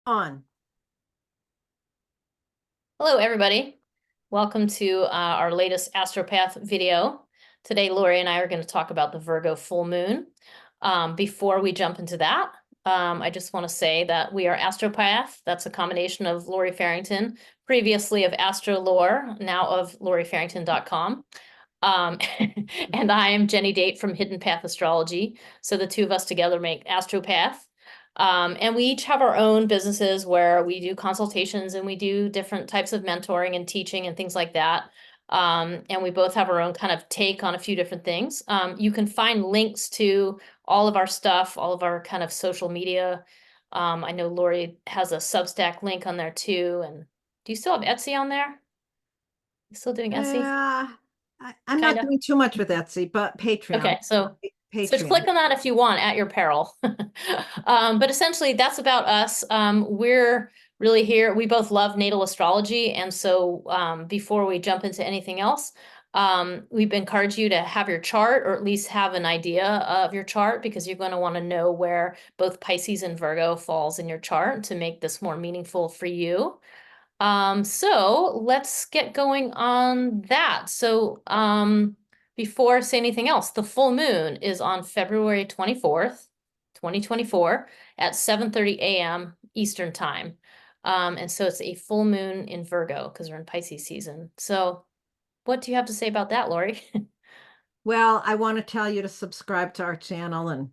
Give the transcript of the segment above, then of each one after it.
On. Hello, everybody. Welcome to our latest Astropath video. Today, Laurie and I are going to talk about the Virgo full moon. Before we jump into that, I just want to say that we are Astropath. That's a combination of Laurie Farrington, previously of Astrolore, now of lauriefarrington.com. And I am Jenny Date from Hidden Path Astrology. So the two of us together make Astropath. And we each have our own businesses where we do consultations and we do different types of mentoring and teaching and things like that. And we both have our own kind of take on a few different things. You can find links to all of our stuff, all of our kind of social media. I know Laurie has a Substack link on there too. And do you still have Etsy on there? You still doing Etsy? Yeah, I'm Kind not of. doing too much with Etsy, but Patreon. Okay, so Patreon. click on that if you want at your peril. But essentially, that's about us. We're really here. We both love natal astrology, and so before we jump into anything else, we've encouraged you to have your chart, or at least have an idea of your chart, because you're going to want to know where both Pisces and Virgo falls in your chart to make this more meaningful for you. So let's get going on that. Before I say anything else, the full moon is on February 24th, 2024 at 7:30 a.m. Eastern time. And so it's a full moon in Virgo because we're in Pisces season. So what do you have to say about that, Laurie? Well, I want to tell you to subscribe to our channel and Oh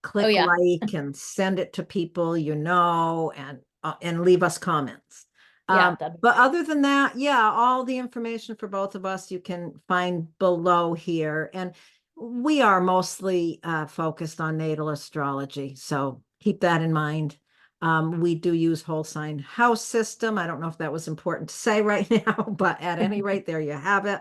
click yeah. like and send it to people you know and leave us comments. Yeah, that'd be But great. other than that, yeah, all the information for both of us you can find below here. And we are mostly focused on natal astrology, so keep that in mind. We do use whole sign house system. I don't know if that was important to say right now, but at any rate, there you have it.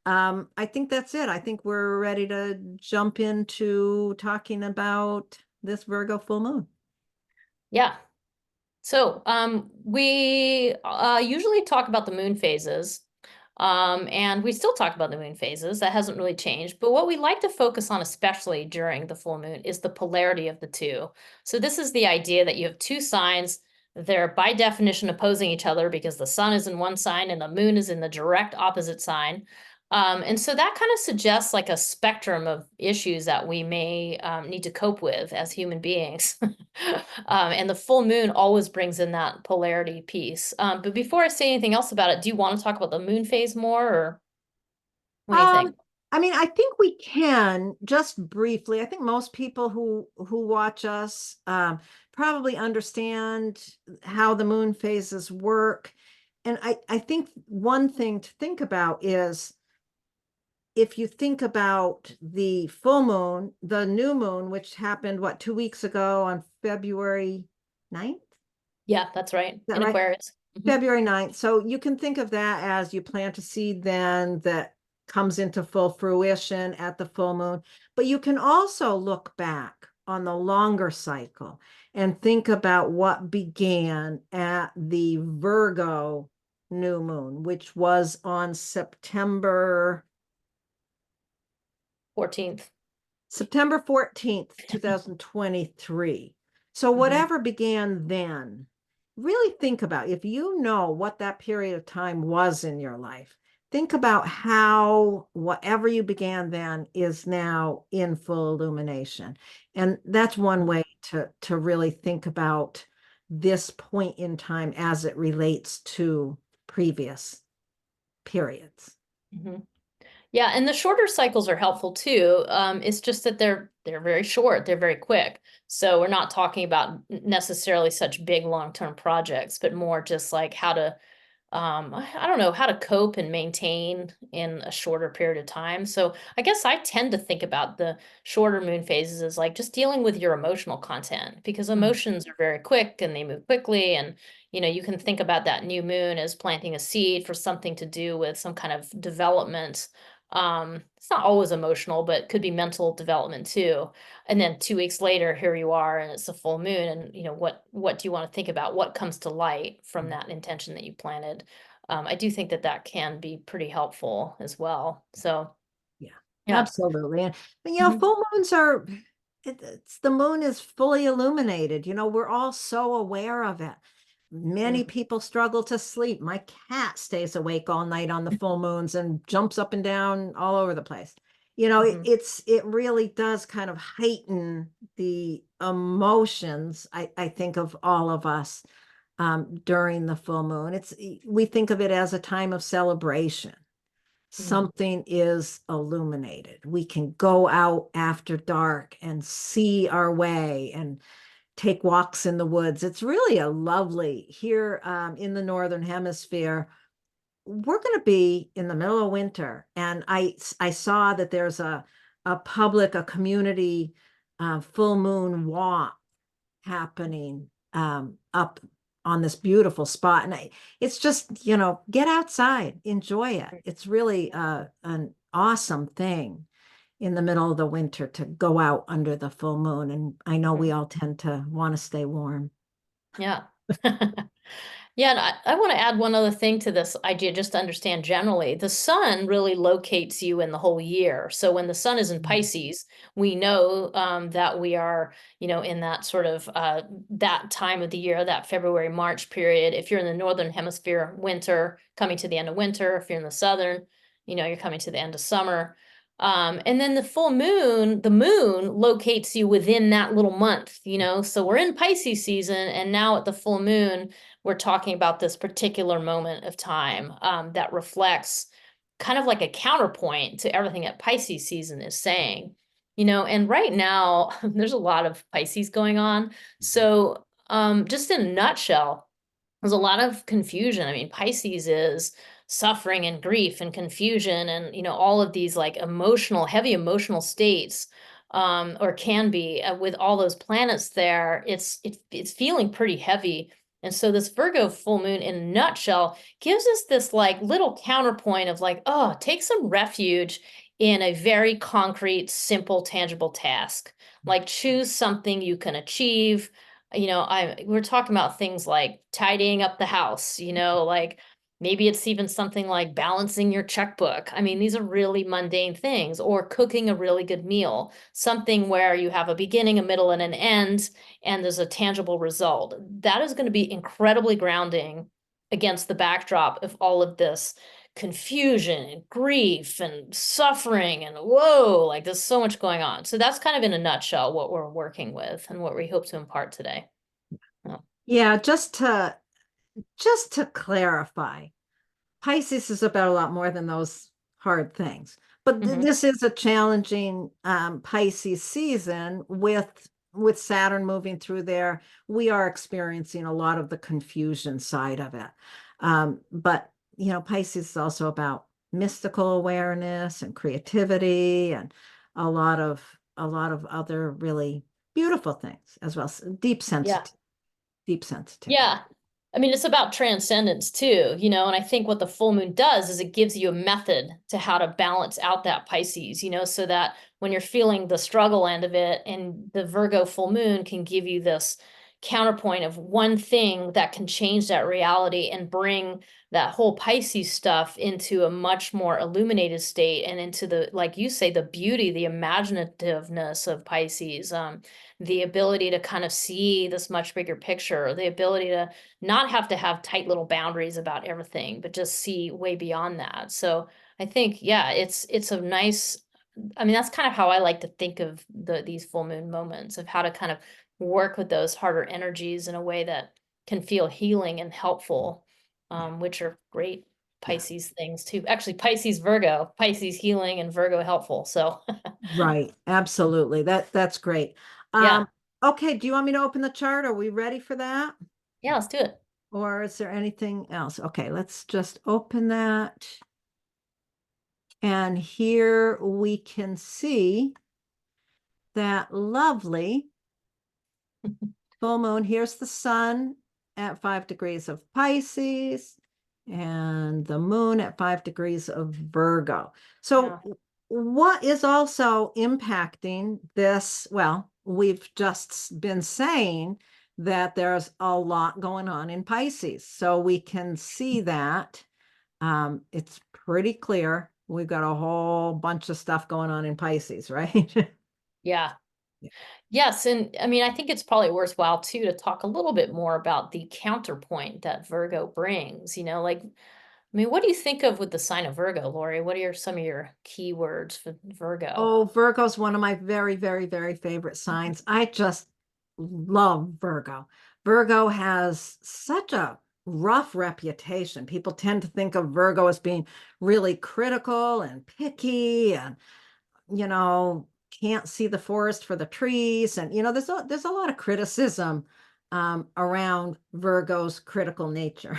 I think that's it. I think we're ready to jump into talking about this Virgo full moon. Yeah. So we usually talk about the moon phases. And we still talk about the moon phases. That hasn't really changed. But what we like to focus on, especially during the full moon, is the polarity of the two. So this is the idea that you have two signs. They're by definition opposing each other because the sun is in one sign and the moon is in the direct opposite sign. And so that kind of suggests like a spectrum of issues that we may need to cope with as human beings. And the full moon always brings in that polarity piece. But before I say anything else about it, do you want to talk about the moon phase more, or what do you Um, think? I mean, I think we can just briefly. I think most people who watch us probably understand how the moon phases work. And I think one thing to think about is if you think about the full moon, the new moon, which happened, what, 2 weeks ago on February 9th? Is Yeah, that's right. that In right? Aquarius. Mhm. February 9th. So you can think of that as you plant a seed then that comes into full fruition at the full moon. But you can also look back on the longer cycle and think about what began at the Virgo new moon, which was on September 14th. 14th, 2023. So Mhm. whatever began then, really think about if you know what that period of time was in your life, think about how whatever you began then is now in full illumination. And that's one way to really think about this point in time as it relates to previous periods. Mhm. Yeah, and the shorter cycles are helpful too. It's just that they're very short, they're very quick. So we're not talking about necessarily such big long-term projects, but more just like how to I don't know, how to cope and maintain in a shorter period of time. So I guess I tend to think about the shorter moon phases as like just dealing with your emotional content, because emotions are very quick and they move quickly. And, you can think about that new moon as planting a seed for something to do with some kind of development. It's not always emotional, but could be mental development too. And then 2 weeks later, here you are, and it's a full moon. And what do you want to think about? What comes to light from that intention that you planted? I do think that that can be pretty helpful as well. So Yeah, yeah. absolutely. And Mhm. full moons are, it's the moon is fully illuminated. We're all so aware of it. Many people struggle to sleep. My cat stays awake all night on the full moons and jumps up and down all over the place. It really does kind of heighten the emotions, I think, of all of us during the full moon. We think of it as a time of celebration. Something is illuminated. We can go out after dark and see our way and take walks in the woods. It's really a lovely here in the Northern Hemisphere. We're going to be in the middle of winter, and I saw that there's a community full moon walk happening up on this beautiful spot. And it's just, get outside, enjoy it. It's really an awesome thing in the middle of the winter to go out under the full moon. And I know we all tend to want to stay warm. Yeah. Yeah, and I want to add one other thing to this idea, just to understand generally. The sun really locates you in the whole year. So when the sun is in Pisces, we know that we are, in that sort of that time of the year, that February, March period. If you're in the Northern Hemisphere, winter, coming to the end of winter. If you're in the Southern, you're coming to the end of summer. And then the moon locates you within that little month, so we're in Pisces season, and now at the full moon, we're talking about this particular moment of time that reflects kind of like a counterpoint to everything that Pisces season is saying, and right now there's a lot of Pisces going on. So just in a nutshell, there's a lot of confusion. I mean, Pisces is suffering and grief and confusion and, all of these like heavy emotional states, or can be with all those planets there. It's feeling pretty heavy. And so this Virgo full moon in a nutshell gives us this like little counterpoint of like, oh, take some refuge in a very concrete, simple, tangible task. Like choose something you can achieve. We're talking about things like tidying up the house, like maybe it's even something like balancing your checkbook. I mean, these are really mundane things, or cooking a really good meal, something where you have a beginning, a middle, and an end, and there's a tangible result. That is going to be incredibly grounding against the backdrop of all of this confusion and grief and suffering and whoa, like there's so much going on. So that's kind of in a nutshell what we're working with and what we hope to impart today. Oh. Yeah, just to clarify, Pisces is about a lot more than those hard things. But this is a challenging Pisces season with Saturn moving through there. We are experiencing a lot of the confusion side of it. But Pisces is also about mystical awareness and creativity and a lot of other really beautiful things as well. Deep sensitivity. Yeah. I mean, it's about transcendence too, and I think what the full moon does is it gives you a method to how to balance out that Pisces, so that when you're feeling the struggle end of it, and the Virgo full moon can give you this counterpoint of one thing that can change that reality and bring that whole Pisces stuff into a much more illuminated state and into the, like you say, the beauty, the imaginativeness of Pisces, the ability to kind of see this much bigger picture, the ability to not have to have tight little boundaries about everything, but just see way beyond that. So I think, yeah, it's a nice, I mean, that's kind of how I like to think of these full moon moments, of how to kind of work with those harder energies in a way that can feel healing and helpful, which are great Pisces things too. Actually, Pisces, Virgo, Pisces healing and Virgo helpful. So right. Absolutely. That's great. yeah. Okay. Do you want me to open the chart? Are we ready for that? Yeah, let's do it. Or is there anything else? Okay, let's just open that. And here we can see that lovely full moon. Here's the sun at 5 degrees of Pisces and the moon at 5 degrees of Virgo. So what is also impacting this? Well, we've just been saying that there's a lot going on in Pisces. So we can see that it's pretty clear. We've got a whole bunch of stuff going on in Pisces, right? Yeah. Yeah. Yes, and I mean, I think it's probably worthwhile too to talk a little bit more about the counterpoint that Virgo brings. Like, I mean, what do you think of with the sign of Virgo, Lori? What are some of your key words for Virgo? Oh, Virgo's one of my very, very, very favorite signs. I just love Virgo. Virgo has such a rough reputation. People tend to think of Virgo as being really critical and picky and, you know, can't see the forest for the trees. And, there's a lot of criticism around Virgo's critical nature,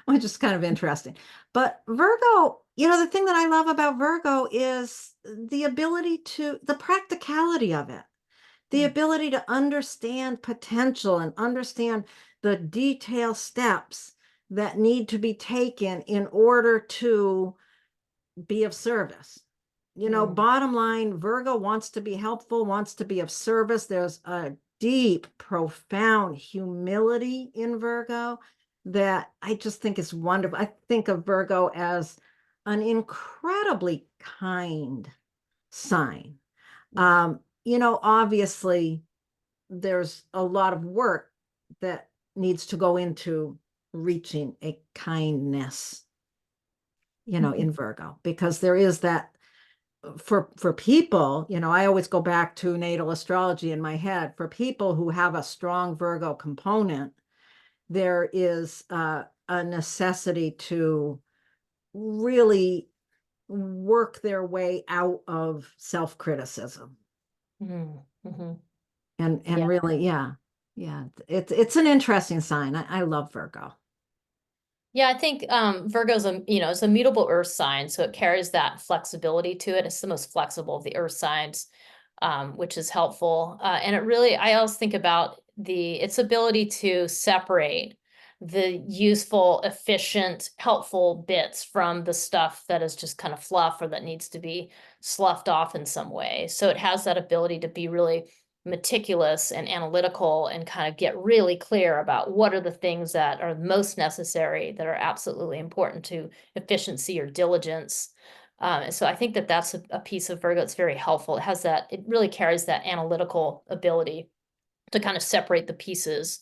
which is kind of interesting. But Virgo, the thing that I love about Virgo is the practicality of it, the Mm, ability to understand potential and understand the detailed steps that need to be taken in order to be of service. mm, Bottom line, Virgo wants to be helpful, wants to be of service. There's a deep, profound humility in Virgo that I just think is wonderful. I think of Virgo as an incredibly kind sign. mm, Obviously, there's a lot of work that needs to go into reaching a kindness, in mhm, Virgo, because there is that for people, I always go back to natal astrology in my head. For people who have a strong Virgo component, there is a necessity to really work their way out of self-criticism mhm, mhm. and Yeah. really, yeah, it's an interesting sign. I love Virgo. Yeah, I think Virgo's it's a mutable earth sign, so it carries that flexibility to it. It's the most flexible of the earth signs, which is helpful. And it really, I always think about its ability to separate the useful, efficient, helpful bits from the stuff that is just kind of fluff or that needs to be sloughed off in some way. So it has that ability to be really meticulous and analytical and kind of get really clear about what are the things that are most necessary, that are absolutely important to efficiency or diligence. And so I think that that's a piece of Virgo that's very helpful. It really carries that analytical ability to kind of separate the pieces.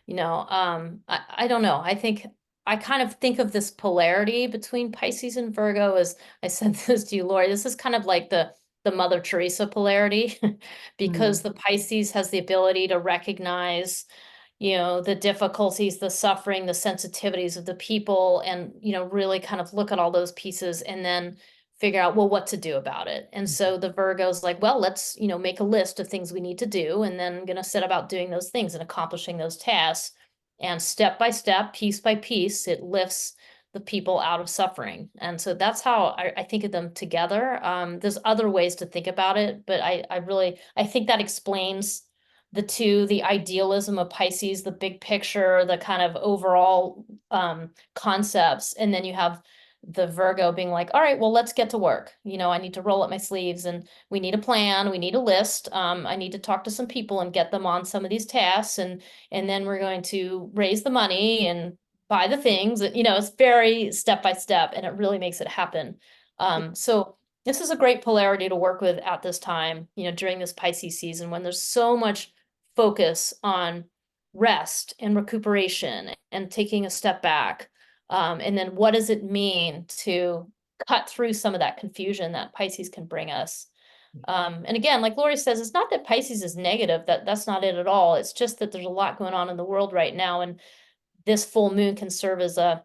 I don't know. I kind of think of this polarity between Pisces and Virgo as I said this to you, Lori. This is kind of like the Mother Teresa polarity, because Mm. the Pisces has the ability to recognize, the difficulties, the suffering, the sensitivities of the people, and, really kind of look at all those pieces and then figure out, well, what to do about it. And so the Virgo's like, well, let's, make a list of things we need to do, and then gonna set about doing those things and accomplishing those tasks. And step by step, piece by piece, it lifts the people out of suffering. And so that's how I think of them together. There's other ways to think about it, but I think that explains the two, the idealism of Pisces, the big picture, the kind of overall concepts. And then you have the Virgo being like, all right, well, let's get to work. I need to roll up my sleeves and we need a plan, we need a list. I need to talk to some people and get them on some of these tasks. And then we're going to raise the money and buy the things. It's very step by step, and it really makes it happen. So this is a great polarity to work with at this time, during this Pisces season when there's so much focus on rest and recuperation and taking a step back. And then what does it mean to cut through some of that confusion that Pisces can bring us? And again, like Lori says, it's not that Pisces is negative, that's not it at all. It's just that there's a lot going on in the world right now, and this full moon can serve as a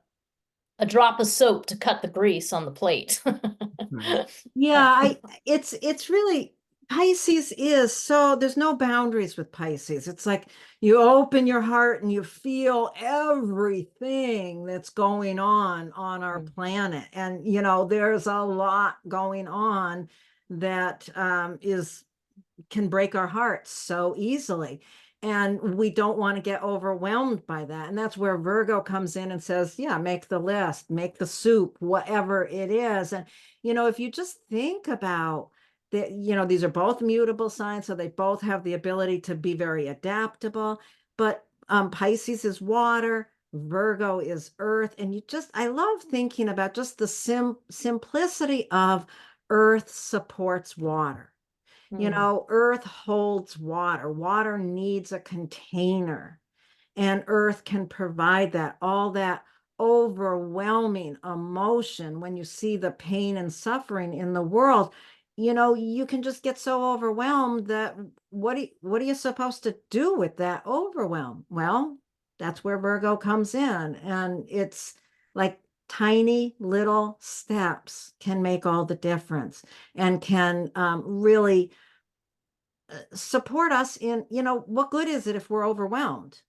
drop of soap to cut the grease on the plate. Right. Yeah, it's really Pisces is so there's no boundaries with Pisces. It's like you open your heart and you feel everything that's going on our Mm, planet. And there's a lot going on that is can break our hearts so easily. And we don't want to get overwhelmed by that. And that's where Virgo comes in and says, yeah, make the list, make the soup, whatever it is. And, if you just think about that, these are both mutable signs, so they both have the ability to be very adaptable. But Pisces is water, Virgo is earth. And I love thinking about just the simplicity of earth supports water. You know, Earth holds water. Water needs a container, and Earth can provide that, all that overwhelming emotion when you see the pain and suffering in the world. You know, you can just get so overwhelmed that what are you supposed to do with that overwhelm? Well, that's where Virgo comes in, and it's like tiny little steps can make all the difference and can really support us in, you know, what good is it if we're overwhelmed?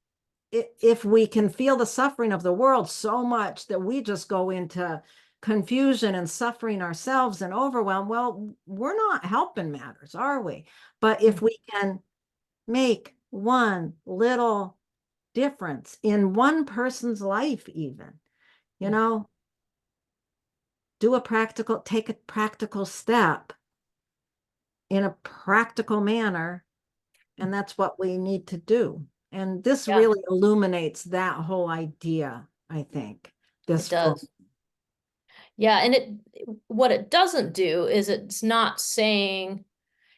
If we can feel the suffering of the world so much that we just go into confusion and suffering ourselves and overwhelm, well, we're not helping matters, are we? But if we can make one little difference in one person's life, even, you know, take a practical step in a practical manner, and that's what we need to do. And this Yeah, really illuminates that whole idea, I think, it this full. does. Yeah, and what it doesn't do is it's not saying,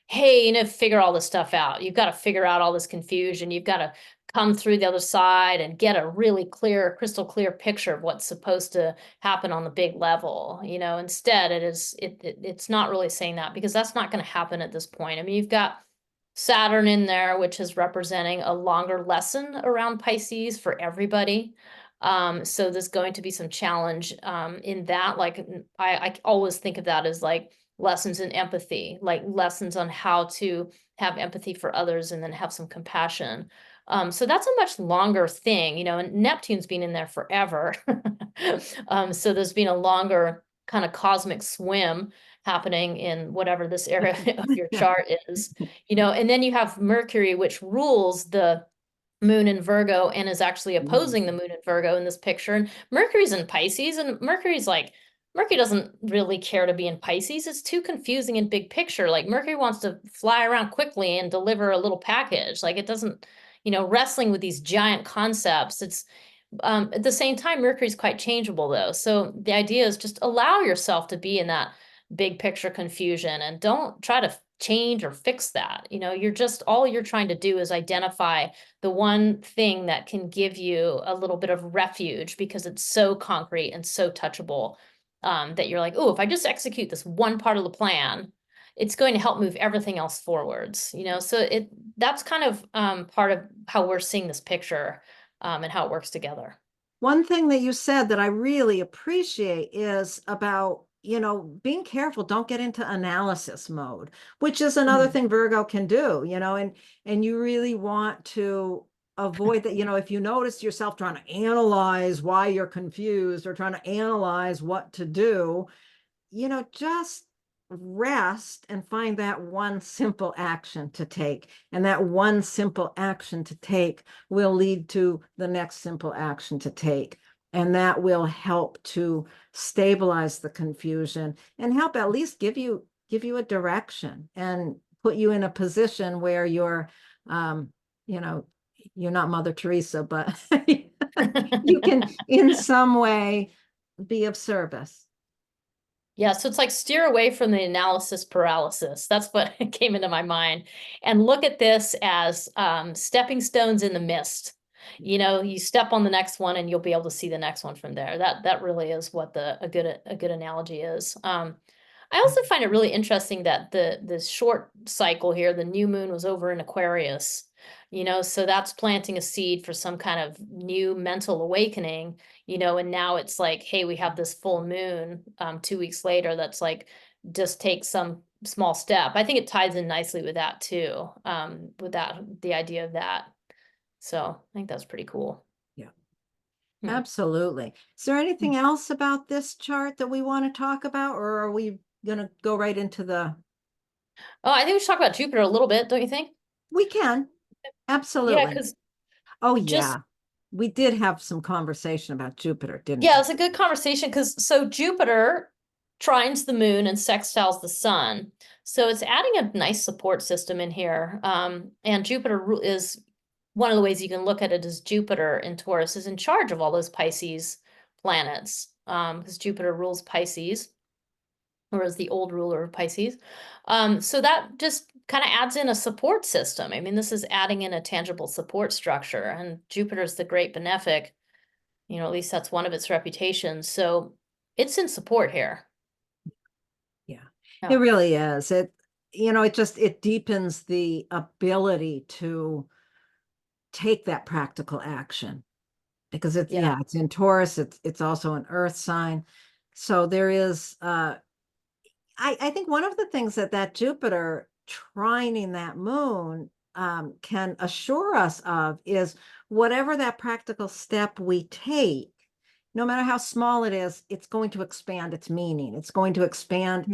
hey, you know, figure all this stuff out. You've got to figure out all this confusion. You've got to come through the other side and get a really clear, crystal clear picture of what's supposed to happen on the big level. You know, instead it's not really saying that, because that's not going to happen at this point. I mean, you've got Saturn in there, which is representing a longer lesson around Pisces for everybody. So there's going to be some challenge in that. Like I always think of that as like lessons in empathy, like lessons on how to have empathy for others and then have some compassion. So that's a much longer thing, you know, and Neptune's been in there forever. So there's been a longer kind of cosmic swim happening in whatever this area of your chart is, you know, and then you have Mercury, which rules the moon in Virgo and is actually opposing the moon in Virgo in this picture. And Mercury's in Pisces, and Mercury doesn't really care to be in Pisces. It's too confusing in big picture. Like Mercury wants to fly around quickly and deliver a little package. Like it doesn't, you know, wrestling with these giant concepts. It's at the same time, Mercury's quite changeable though. So the idea is just allow yourself to be in that big picture confusion and don't try to change or fix that. You know, all you're trying to do is identify the one thing that can give you a little bit of refuge, because it's so concrete and so touchable, that you're like, oh, if I just execute this one part of the plan, it's going to help move everything else forwards. You know, so that's kind of part of how we're seeing this picture, and how it works together. One thing that you said that I really appreciate is about, you know, being careful, don't get into analysis mode, which is another thing Virgo can do, you know, and you really want to avoid that. You know, if you notice yourself trying to analyze why you're confused or trying to analyze what to do, you know, just rest and find that one simple action to take. And that one simple action to take will lead to the next simple action to take. And that will help to stabilize the confusion and help at least give you a direction and put you in a position where you're, you know, you're not Mother Teresa, but you can in some way be of service. Yeah, so it's like steer away from the analysis paralysis. That's what came into my mind. And look at this as stepping stones in the mist. You know, you step on the next one and you'll be able to see the next one from there. That really is what a good analogy is. I also find it really interesting that the short cycle here, the new moon was over in Aquarius. You know, so that's planting a seed for some kind of new mental awakening, you know, and now it's like, hey, we have this full moon 2 weeks later that's like, just take some small step. I think it ties in nicely with that too, the idea of that. So I think that's pretty cool. Yeah. Hmm. Absolutely. Is there anything else about this chart that we want to talk about, or are we going to go right into the? Oh, I think we should talk about Jupiter a little bit, don't you think? We can. Yeah, Absolutely. because Oh, just yeah. We did have some conversation about Jupiter, didn't yeah, we? it's a good conversation because so Jupiter trines the moon and sextiles the sun. So it's adding a nice support system in here. And Jupiter is one of the ways you can look at it is Jupiter in Taurus is in charge of all those Pisces planets, because Jupiter rules Pisces. or as the old ruler of Pisces. So that just kind of adds in a support system. I mean, this is adding in a tangible support structure, and Jupiter's the great benefic, at least that's one of its reputations. So it's in support here. Yeah, Yeah. it really is. It deepens the ability to take that practical action because it's in Taurus. It's also an earth sign. So there is, I think one of the things that Jupiter trining that moon can assure us of is whatever that practical step we take, no matter how small it is, it's going to expand its meaning. It's going to expand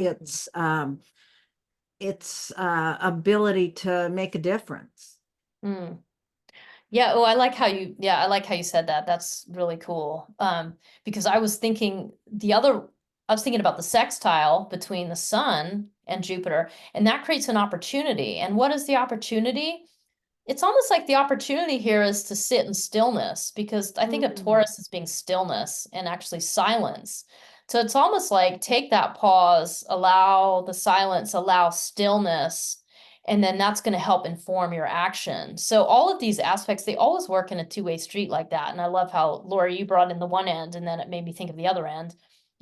its ability to make a difference. Mm. Yeah. Oh, I like how you said that. That's really cool. Because I was thinking about the sextile between the sun and Jupiter, and that creates an opportunity. And what is the opportunity? It's almost like the opportunity here is to sit in stillness, because I think of Taurus as being stillness and actually silence. So it's almost like take that pause, allow the silence, allow stillness, and then that's going to help inform your action. So all of these aspects, they always work in a two-way street like that. And I love how, Laurie, you brought in the one end, and then it made me think of the other end,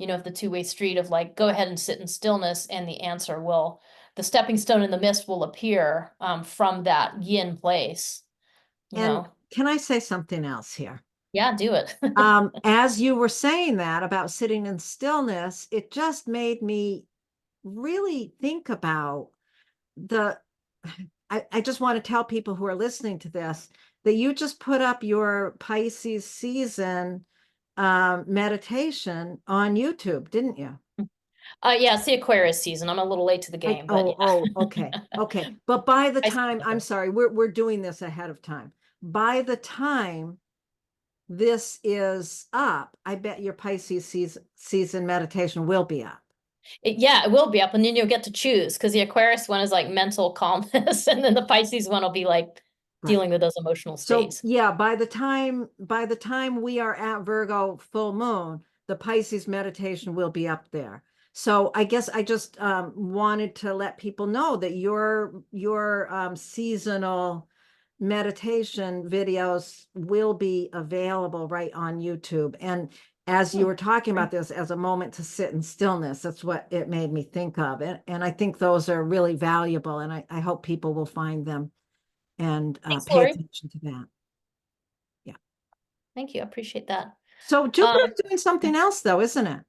of the two-way street of like, go ahead and sit in stillness, and the stepping stone in the mist will appear from that yin place, And can I say something else here? Yeah, do it. As you were saying that about sitting in stillness, it just made me really think about I just want to tell people who are listening to this that you just put up your Pisces season meditation on YouTube, didn't you? Yeah, it's the Aquarius season. I'm a little late to the game, but yeah. Okay. But by the I see time, I'm it. sorry, we're doing this ahead of time. By the time this is up, I bet your Pisces season meditation will be up. Yeah, it will be up, and then you'll get to choose, because the Aquarius one is like mental calmness, and then the Pisces one will be like Right. dealing with those emotional So states. yeah, by the time we are at Virgo full moon, the Pisces meditation will be up there. So I guess I just wanted to let people know that your seasonal meditation videos will be available right on YouTube. And as you were talking about this as a moment to sit in stillness, that's what it made me think of. And I think those are really valuable, and I hope people will find them and Thanks, pay Lori. attention to that. Yeah. Thank you. I appreciate that. So Jupiter's doing something else though, isn't it?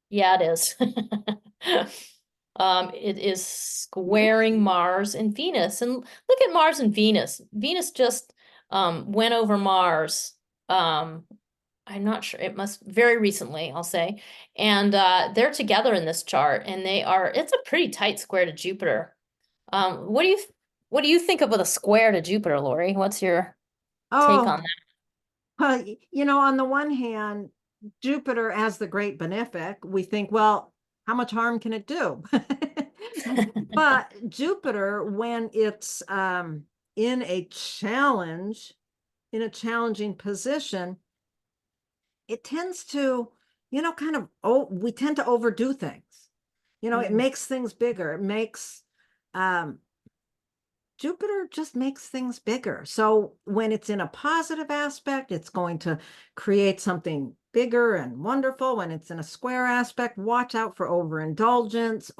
Yeah, it is. It is squaring Mars and Venus. And look at Mars and Venus. Venus just went over Mars. I'm not sure. It must very recently, I'll say. And they're together in this chart, and it's a pretty tight square to Jupiter. What do you think of with a square to Jupiter, Lori? What's your take on Oh, that? well, on the one hand, Jupiter as the great benefic, we think, well, how much harm can it do? But Jupiter, when it's in a challenging position, it tends to, we tend to overdo things. It makes things bigger. Jupiter just makes things bigger. So when it's in a positive aspect, it's going to create something bigger and wonderful. When it's in a square aspect, watch out for overindulgence,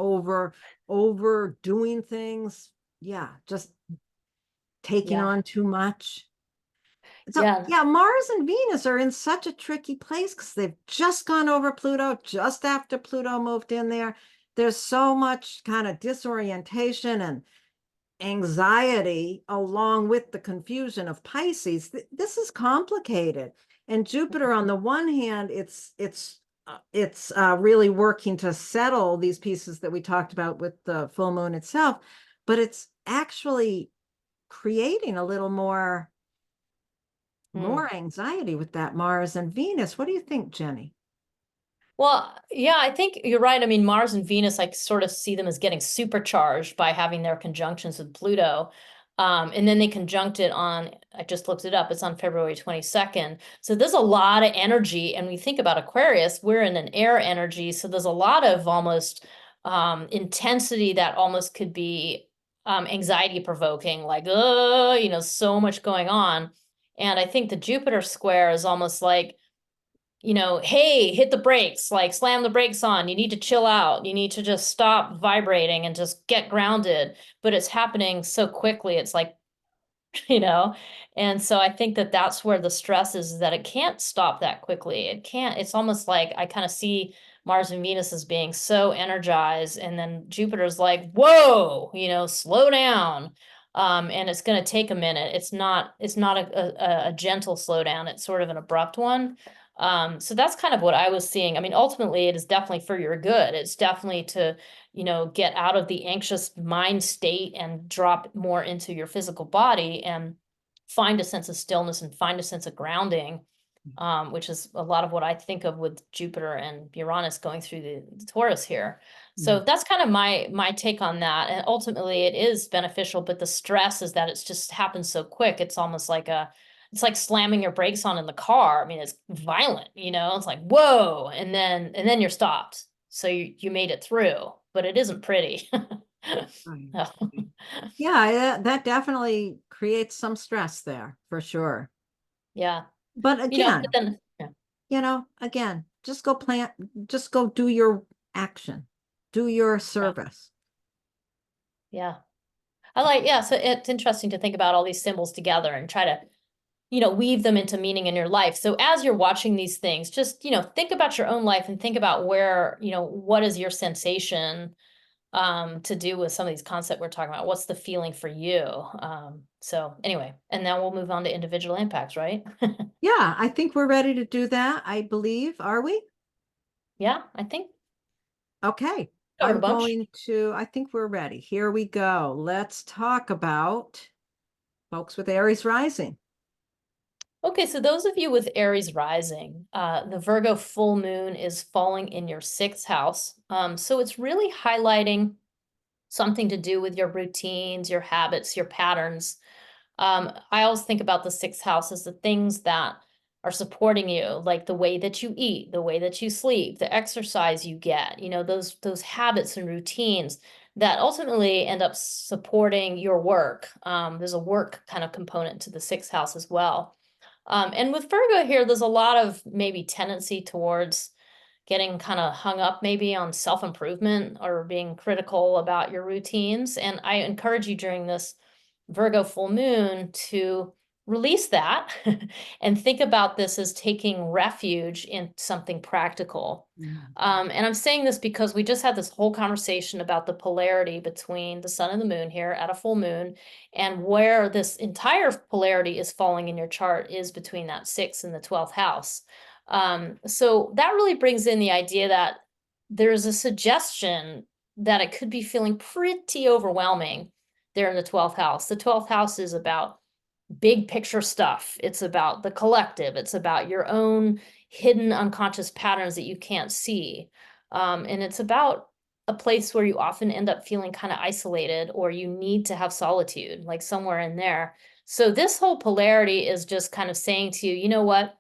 overdoing things. Yeah, just taking on too much. So yeah, Mars and Venus are in such a tricky place because they've just gone over Pluto, just after Pluto moved in there. There's so much kind of disorientation and anxiety along with the confusion of Pisces. This is complicated. And Jupiter, on the one hand, it's really working to settle these pieces that we talked about with the full moon itself, but it's actually creating a little more anxiety with that Mars and Venus. What do you think, Jenny? Well, yeah, I think you're right. I mean, Mars and Venus, I sort of see them as getting supercharged by having their conjunctions with Pluto. And then they conjunct it I just looked it up, it's on February 22nd. So there's a lot of energy. And we think about Aquarius, we're in an air energy. So there's a lot of almost intensity that almost could be anxiety provoking, like, so much going on. And I think the Jupiter square is almost like, hey, hit the brakes, like slam the brakes on. You need to chill out. You need to just stop vibrating and just get grounded. But it's happening so quickly. It's like, you know, and so I think that that's where the stress is that it can't stop that quickly. It can't, it's almost like I kind of see Mars and Venus as being so energized, and then Jupiter's like, whoa, slow down. And it's going to take a minute. It's not a gentle slowdown. It's sort of an abrupt one. So that's kind of what I was seeing. I mean, ultimately, it is definitely for your good. It's definitely to, get out of the anxious mind state and drop more into your physical body and find a sense of stillness and find a sense of grounding, which is a lot of what I think of with Jupiter and Uranus going through the Taurus here. So that's kind of my take on that. And ultimately, it is beneficial, but the stress is that it's just happens so quick. It's almost like it's like slamming your brakes on in the car. I mean, it's violent, it's like, whoa, and then you're stopped. So you made it through, but it isn't pretty. Right. No. Yeah, that definitely creates some stress there for sure. Yeah. But again, But then, yeah. again, just go do your action, do your Yeah. service. Yeah. Yeah, so it's interesting to think about all these symbols together and try to, weave them into meaning in your life. So as you're watching these things, just, think about your own life and think about where, what is your sensation to do with some of these concepts we're talking about? What's the feeling for you? So anyway, and now we'll move on to individual impacts, right? Yeah, I think we're ready to do that, I believe. Are we? Yeah, I think Okay. covered a bunch. I think we're ready. Here we go. Let's talk about folks with Aries rising. Okay, so those of you with Aries rising, the Virgo full moon is falling in your sixth house. So it's really highlighting something to do with your routines, your habits, your patterns. I always think about the sixth house as the things that are supporting you, like the way that you eat, the way that you sleep, the exercise you get, those habits and routines that ultimately end up supporting your work. There's a work kind of component to the sixth house as well. And with Virgo here, there's a lot of maybe tendency towards getting kind of hung up maybe on self-improvement or being critical about your routines. And I encourage you during this Virgo full moon to release that and think about this as taking refuge in something practical. And I'm saying this because we just had this whole conversation about the polarity between the sun and the moon here at a full moon, and where this entire polarity is falling in your chart is between that 6th and the 12th house. So that really brings in the idea that there's a suggestion that it could be feeling pretty overwhelming there in the 12th house. The 12th house is about big picture stuff. It's about the collective. It's about your own hidden unconscious patterns that you can't see. And it's about a place where you often end up feeling kind of isolated, or you need to have solitude, like somewhere in there. So this whole polarity is just kind of saying to you, you know what?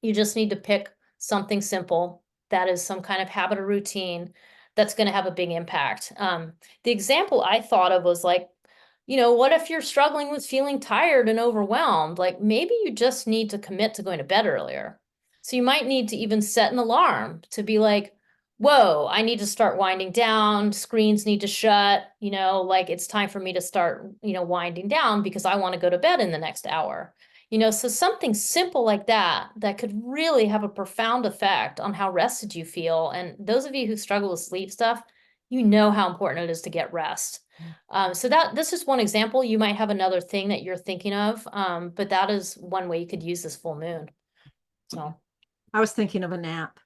You just need to pick something simple that is some kind of habit or routine that's going to have a big impact. The example I thought of was like, what if you're struggling with feeling tired and overwhelmed? Like maybe you just need to commit to going to bed earlier. So you might need to even set an alarm to be like, whoa, I need to start winding down. Screens need to shut, like it's time for me to start, winding down because I want to go to bed in the next hour. So something simple like that, that could really have a profound effect on how rested you feel. And those of you who struggle with sleep stuff, you know how important it is to get rest. So this is one example. You might have another thing that you're thinking of, but that is one way you could use this full moon. So I was thinking of a nap.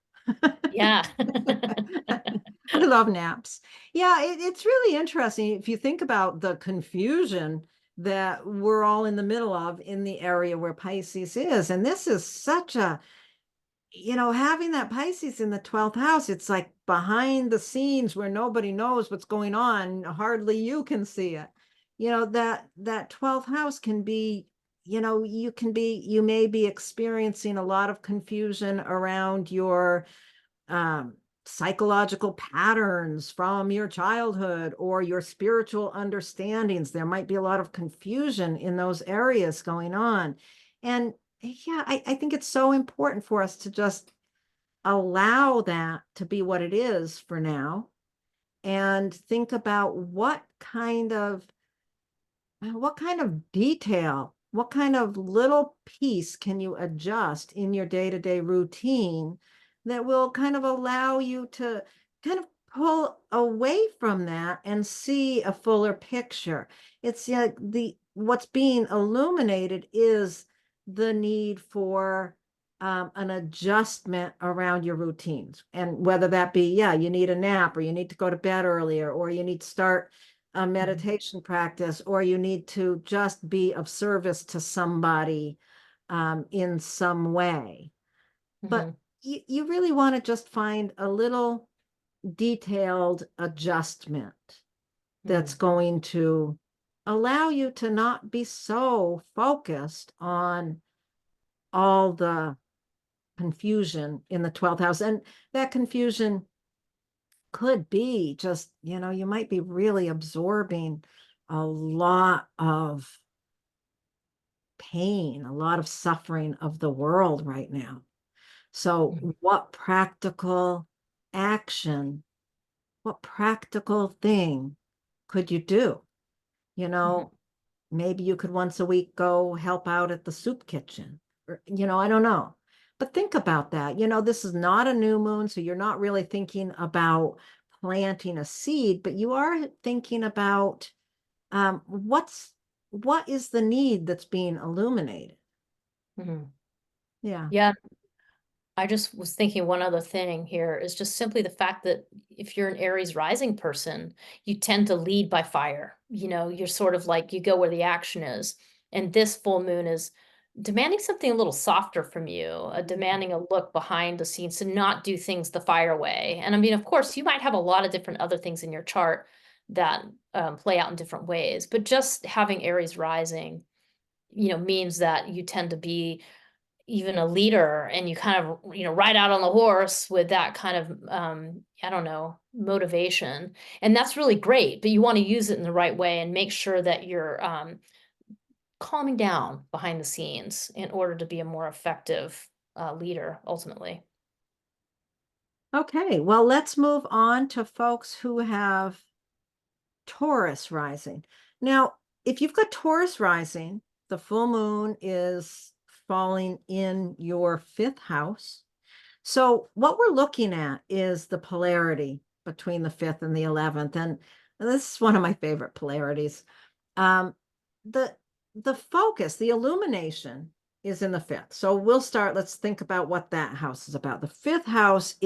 yeah. I love naps. Yeah, it's really interesting if you think about the confusion that we're all in the middle of in the area where Pisces is. And this is such a, having that Pisces in the 12th house, it's like behind the scenes where nobody knows what's going on. Hardly you can see it. That 12th house can be, you may be experiencing a lot of confusion around your psychological patterns from your childhood or your spiritual understandings. There might be a lot of confusion in those areas going on. And yeah, I think it's so important for us to just allow that to be what it is for now and think about what kind of detail, what kind of little piece can you adjust in your day-to-day routine that will kind of allow you to kind of pull away from that and see a fuller picture. It's like what's being illuminated is the need for an adjustment around your routines. And whether that be, yeah, you need a nap, or you need to go to bed earlier, or you need to start a meditation practice, or you need to just be of service to somebody in some way. But you really want to just find a little detailed adjustment that's going to allow you to not be so focused on all the confusion in the 12th house. And that confusion could be just, you might be really absorbing a lot of pain, a lot of suffering of the world right now. So what practical action, what practical thing could you do? Maybe you could once a week go help out at the soup kitchen, or, I don't know. But think about that. This is not a new moon, so you're not really thinking about planting a seed, but you are thinking about what is the need that's being illuminated. Yeah. Yeah. I just was thinking one other thing here is just simply the fact that if you're an Aries rising person, you tend to lead by fire. You're sort of like, you go where the action is. And this full moon is demanding something a little softer from you, demanding a look behind the scenes to not do things the fire way. And I mean, of course, you might have a lot of different other things in your chart that play out in different ways, but just having Aries rising, means that you tend to be even a leader, and you kind of, ride out on the horse with that kind of, I don't know, motivation. And that's really great, but you want to use it in the right way and make sure that you're calming down behind the scenes in order to be a more effective leader ultimately. Okay, well, let's move on to folks who have Taurus rising. Now, if you've got Taurus rising, the full moon is falling in your 5th house. So what we're looking at is the polarity between the 5th and the 11th. And this is one of my favorite polarities. The focus, the illumination is in the 5th. So let's think about what that house is about. The 5th house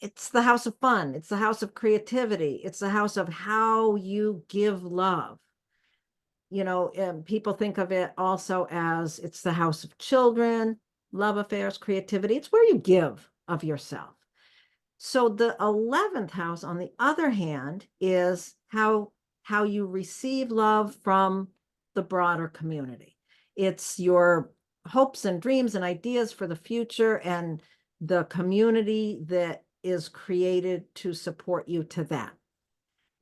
it's the house of fun. It's the house of creativity. It's the house of how you give love. People think of it also as it's the house of children, love affairs, creativity. It's where you give of yourself. So the 11th house, on the other hand, is how you receive love from the broader community. It's your hopes and dreams and ideas for the future and the community that is created to support you to that.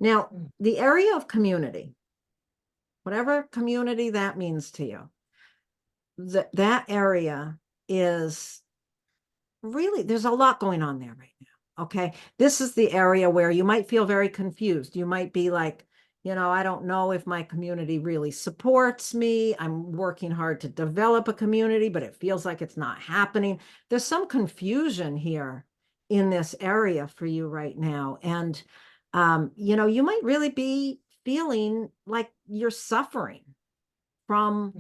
Now, the area of community, whatever community that means to you, that area is really, there's a lot going on there right now. Okay. This is the area where you might feel very confused. You might be like, I don't know if my community really supports me. I'm working hard to develop a community, but it feels like it's not happening. There's some confusion here in this area for you right now. And, you might really be feeling like you're suffering from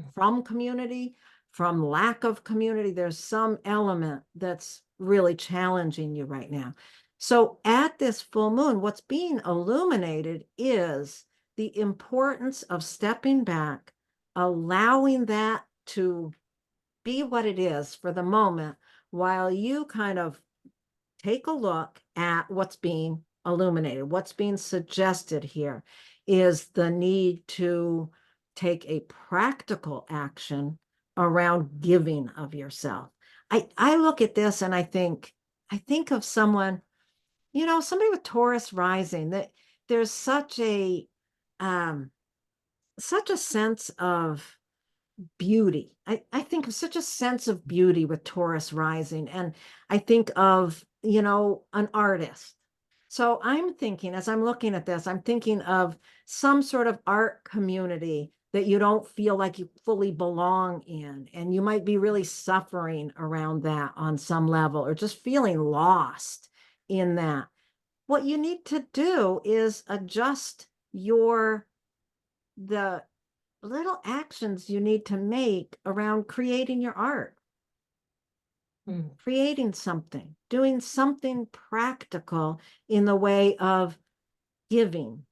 community, from lack of community. There's some element that's really challenging you right now. So at this full moon, what's being illuminated is the importance of stepping back, allowing that to be what it is for the moment, while you kind of take a look at what's being illuminated. What's being suggested here is the need to take a practical action around giving of yourself. I look at this and I think I think of someone, somebody with Taurus rising, that there's um, such a sense of beauty. I think of such a sense of beauty with Taurus rising. And I think of, an artist. So I'm thinking, as I'm looking at this, I'm thinking of some sort of art community that you don't feel like you fully belong in. And you might be really suffering around that on some level, or just feeling lost in that. What you need to do is adjust the little actions you need to make around creating your art, creating something, doing something practical in the way of giving,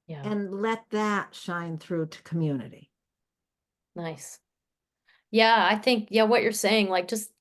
Yeah. and let that shine through to community. Nice. Yeah, I think, yeah, what you're saying, like just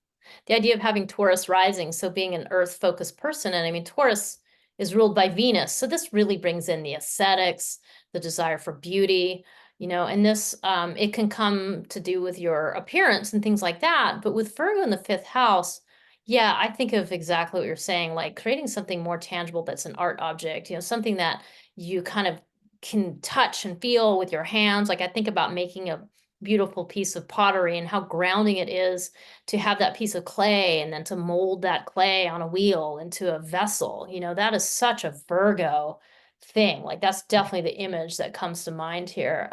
the idea of having Taurus rising, so being an earth-focused person, and I mean, Taurus is ruled by Venus, so this really brings in the aesthetics, the desire for beauty, and this, it can come to do with your appearance and things like that, but with Virgo in the fifth house, yeah, I think of exactly what you're saying, like creating something more tangible that's an art object, something that you kind of can touch and feel with your hands. Like I think about making a beautiful piece of pottery and how grounding it is to have that piece of clay and then to mold that clay on a wheel into a vessel. That is such a Virgo thing. Like that's definitely the image that comes to mind here.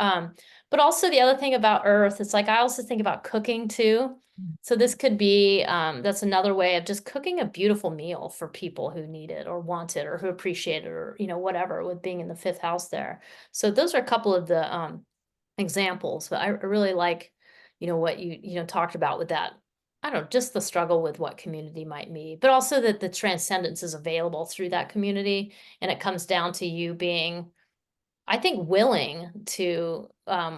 But also the other thing about Earth, it's like I also think about cooking too. So this could be, that's another way of just cooking a beautiful meal for people who need it or want it or who appreciate it or, whatever, with being in the fifth house there. So those are a couple of the examples, but I really like, what you talked about with that. I don't know, just the struggle with what community might be, but also that the transcendence is available through that community. And it comes down to you being, I think, willing to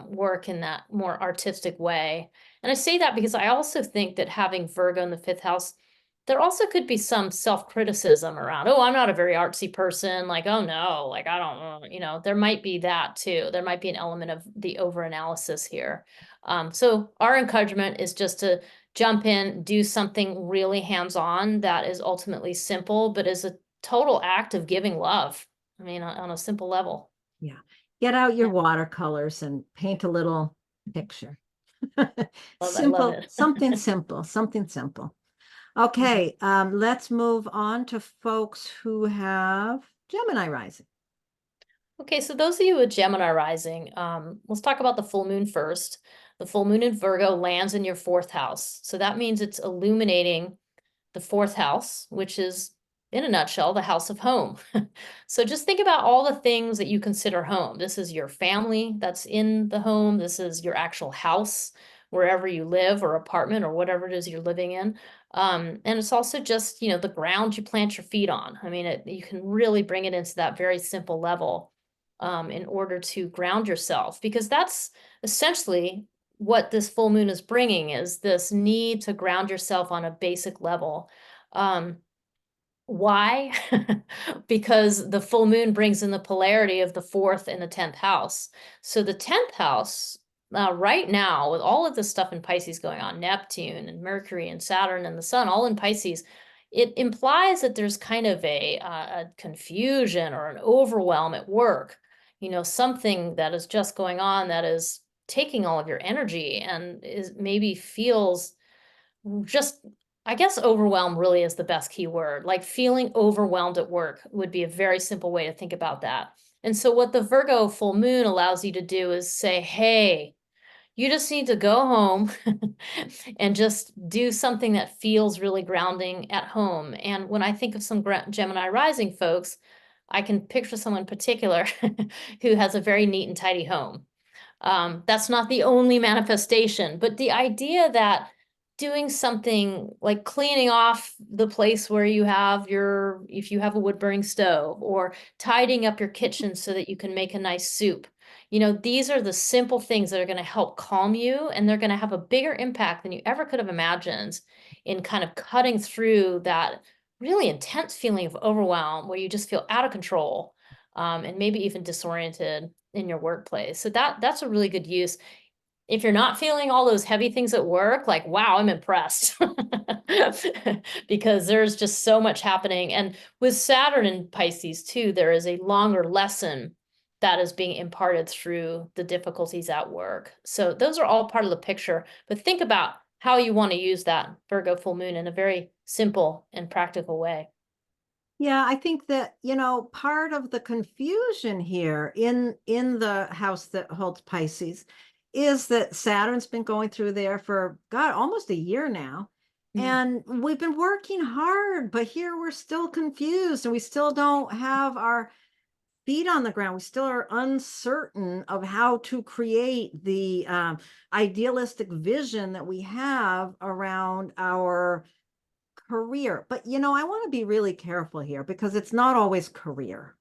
work in that more artistic way. And I say that because I also think that having Virgo in the fifth house, there also could be some self-criticism around, oh, I'm not a very artsy person. Like, oh no, like, I don't know, there might be that too. There might be an element of the over-analysis here. So our encouragement is just to jump in, do something really hands-on that is ultimately simple, but is a total act of giving love. I mean, on a simple level. Yeah. Get out your Yeah. watercolors and paint a little picture. I love Simple, it. something simple, something simple. Okay, let's move on to folks who have Gemini rising. Okay, so those of you with Gemini rising, let's talk about the full moon first. The full moon in Virgo lands in your fourth house. So that means it's illuminating the fourth house, which is, in a nutshell, the house of home. So just think about all the things that you consider home. This is your family that's in the home. This is your actual house, wherever you live, or apartment, or whatever it is you're living in. And it's also just, the ground you plant your feet on. I mean, you can really bring it into that very simple level in order to ground yourself, because that's essentially what this full moon is bringing, is this need to ground yourself on a basic level. Why? Because the full moon brings in the polarity of the fourth and the 10th house. So the 10th house, right now, with all of this stuff in Pisces going on, Neptune and Mercury and Saturn and the sun, all in Pisces, it implies that there's kind of a confusion or an overwhelm at work. Something that is just going on that is taking all of your energy and is maybe feels just, I guess overwhelm really is the best key word. Like feeling overwhelmed at work would be a very simple way to think about that. And so what the Virgo full moon allows you to do is say, hey, you just need to go home and just do something that feels really grounding at home. And when I think of some Gemini rising folks, I can picture someone in particular who has a very neat and tidy home. That's not the only manifestation, but the idea that doing something like cleaning off the place where you have if you have a wood burning stove, or tidying up your kitchen so that you can make a nice soup. These are the simple things that are going to help calm you, and they're going to have a bigger impact than you ever could have imagined in kind of cutting through that really intense feeling of overwhelm where you just feel out of control, and maybe even disoriented in your workplace. So that's a really good use. If you're not feeling all those heavy things at work, like, wow, I'm impressed. because there's just so much happening. And with Saturn in Pisces too, there is a longer lesson that is being imparted through the difficulties at work. So those are all part of the picture. But think about how you want to use that Virgo full moon in a very simple and practical way. Yeah, I think that, part of the confusion here in the house that holds Pisces is that Saturn's been going through there for, God, almost a year now. And we've been working hard, but here we're still confused and we still don't have our feet on the ground. We still are uncertain of how to create the idealistic vision that we have around our career. But I want to be really careful here because it's not always career.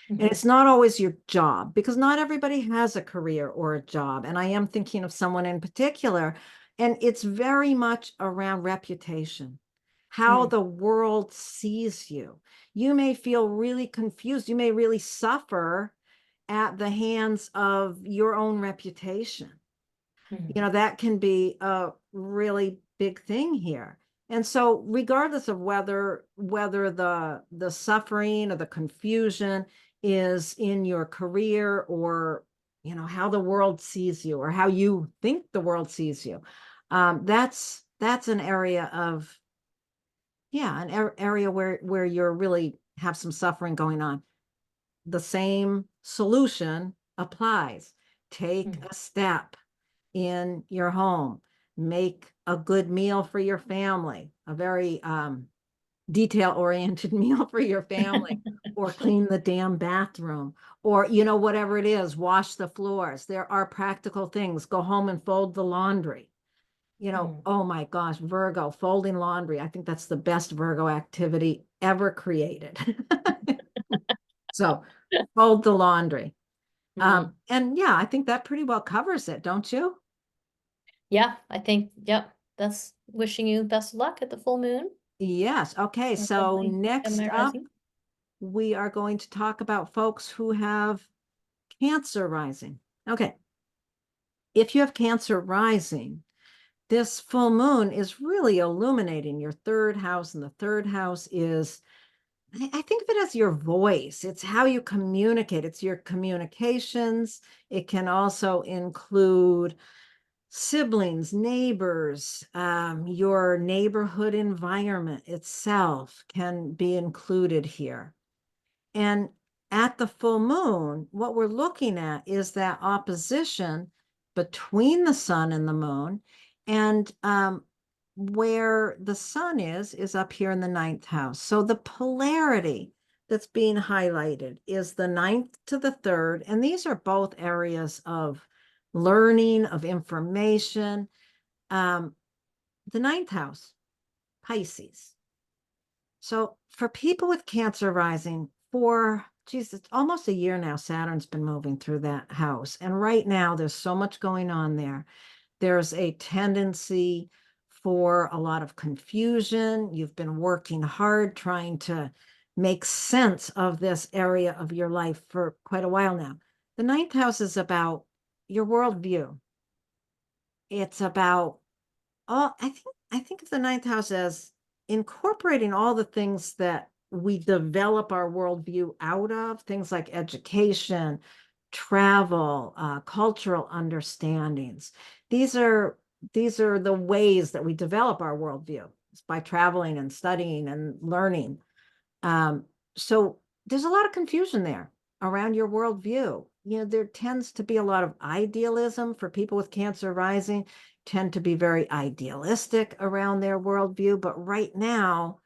And it's not always your job, because not everybody has a career or a job. And I am thinking of someone in particular, and it's very much around reputation, how the world sees you. You may feel really confused. You may really suffer at the hands of your own reputation. That can be a really big thing here. And so regardless of whether the suffering or the confusion is in your career, or how the world sees you, or how you think the world sees you, that's an area of an area where you're really have some suffering going on. The same solution applies. Take a step in your home, make a good meal for your family, a very detail-oriented meal for your family, or clean the damn bathroom, or whatever it is, wash the floors. There are practical things. Go home and fold the laundry. Oh my gosh, Virgo, folding laundry. I think that's the best Virgo activity ever created. So fold the laundry. And yeah, I think that pretty well covers it, don't you? Yeah, I think, yep, that's wishing you best of luck at the full moon. Yes. Okay. So next Gemini up, rising. we are going to talk about folks who have Cancer rising. Okay. If you have Cancer rising, this full moon is really illuminating your third house, and the third house is, I think of it as your voice. It's how you communicate. It's your communications. It can also include siblings, neighbors, your neighborhood environment itself can be included here. And at the full moon, what we're looking at is that opposition between the sun and the moon. And where the sun is up here in the ninth house. So the polarity that's being highlighted is the ninth to the third. And these are both areas of learning, of information. The ninth house, Pisces. So for people with Cancer rising, it's almost a year now, Saturn's been moving through that house. And right now, there's so much going on there. There's a tendency for a lot of confusion. You've been working hard trying to make sense of this area of your life for quite a while now. The ninth house is about your worldview. It's about I think of the ninth house as incorporating all the things that we develop our worldview out of, things like education, travel, cultural understandings. These are the ways that we develop our worldview. It's by traveling and studying and learning. So there's a lot of confusion there around your worldview. There tends to be a lot of idealism for people with Cancer rising, tend to be very idealistic around their worldview. But right now,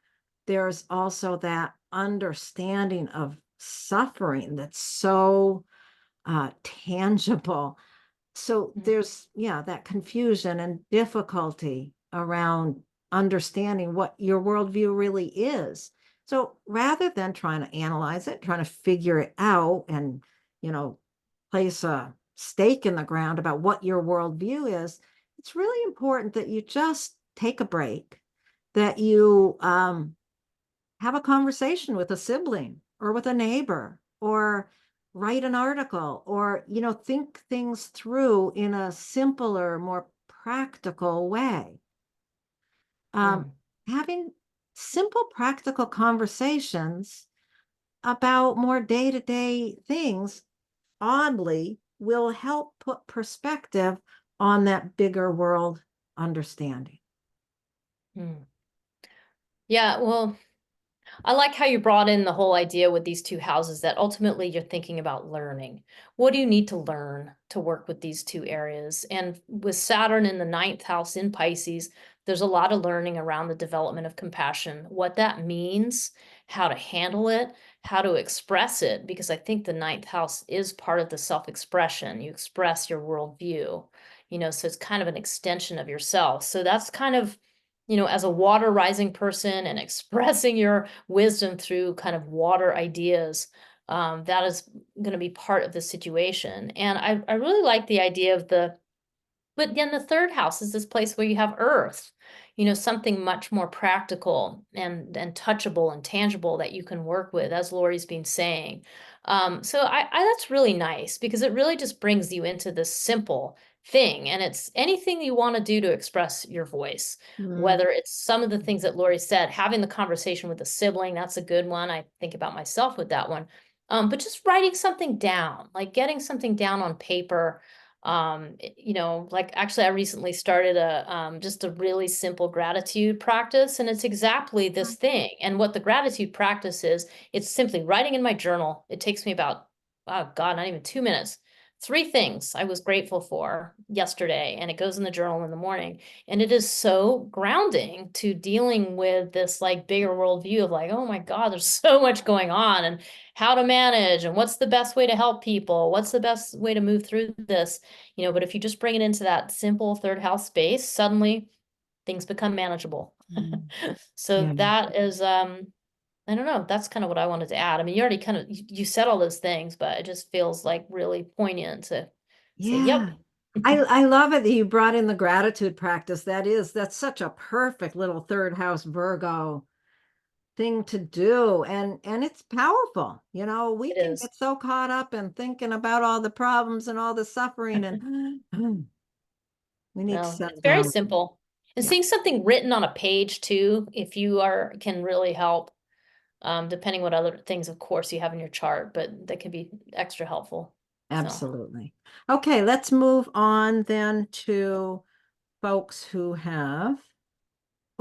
there's also that understanding of suffering that's so tangible. So there's, that confusion and difficulty around understanding what your worldview really is. So rather than trying to analyze it, trying to figure it out and, place a stake in the ground about what your worldview is, it's really important that you just take a break, that you have a conversation with a sibling or with a neighbor, or write an article, or think things through in a simpler, more practical way. Have having simple, practical conversations about more day-to-day things, oddly, will help put perspective on that bigger world understanding. Hmm. Yeah, well, I like how you brought in the whole idea with these two houses that ultimately you're thinking about learning. What do you need to learn to work with these two areas? And with Saturn in the ninth house in Pisces, there's a lot of learning around the development of compassion, what that means, how to handle it, how to express it, because I think the ninth house is part of the self-expression. You express your worldview, so it's kind of an extension of yourself. So that's kind of, as a water rising person and expressing your wisdom through kind of water ideas, that is going to be part of the situation. And I really like the idea of but then the third house is this place where you have earth, something much more practical and touchable and tangible that you can work with, as Laurie's been saying. So that's really nice because it really just brings you into this simple thing. And it's anything you want to do to express your voice, whether it's some of the things that Laurie said, having the conversation with a sibling, that's a good one. I think about myself with that one. But just writing something down, like getting something down on paper. Like actually I recently started just a really simple gratitude practice, and it's exactly this thing. And what the gratitude practice is, it's simply writing in my journal. It takes me about, oh God, not even 2 minutes. 3 things I was grateful for yesterday, and it goes in the journal in the morning. And it is so grounding to dealing with this like bigger worldview of like, oh my God, there's so much going on, and how to manage, and what's the best way to help people, what's the best way to move through this. But if you just bring it into that simple third house space, suddenly things become manageable. So Yeah. that is, I don't know, that's kind of what I wanted to add. I mean, you already kind of, you said all those things, but it just feels like really poignant to say, yep. Yeah. I love it that you brought in the gratitude practice. That's such a perfect little third house Virgo thing to do. And it's powerful. We It can is. get so caught up in thinking about all the problems and all the suffering, and we need to No, settle it's very down. simple. And Yeah, seeing something written on a page too, if you can really help. Depending what other things, of course, you have in your chart, but that can be extra helpful. So, absolutely. Okay, let's move on then to folks who have,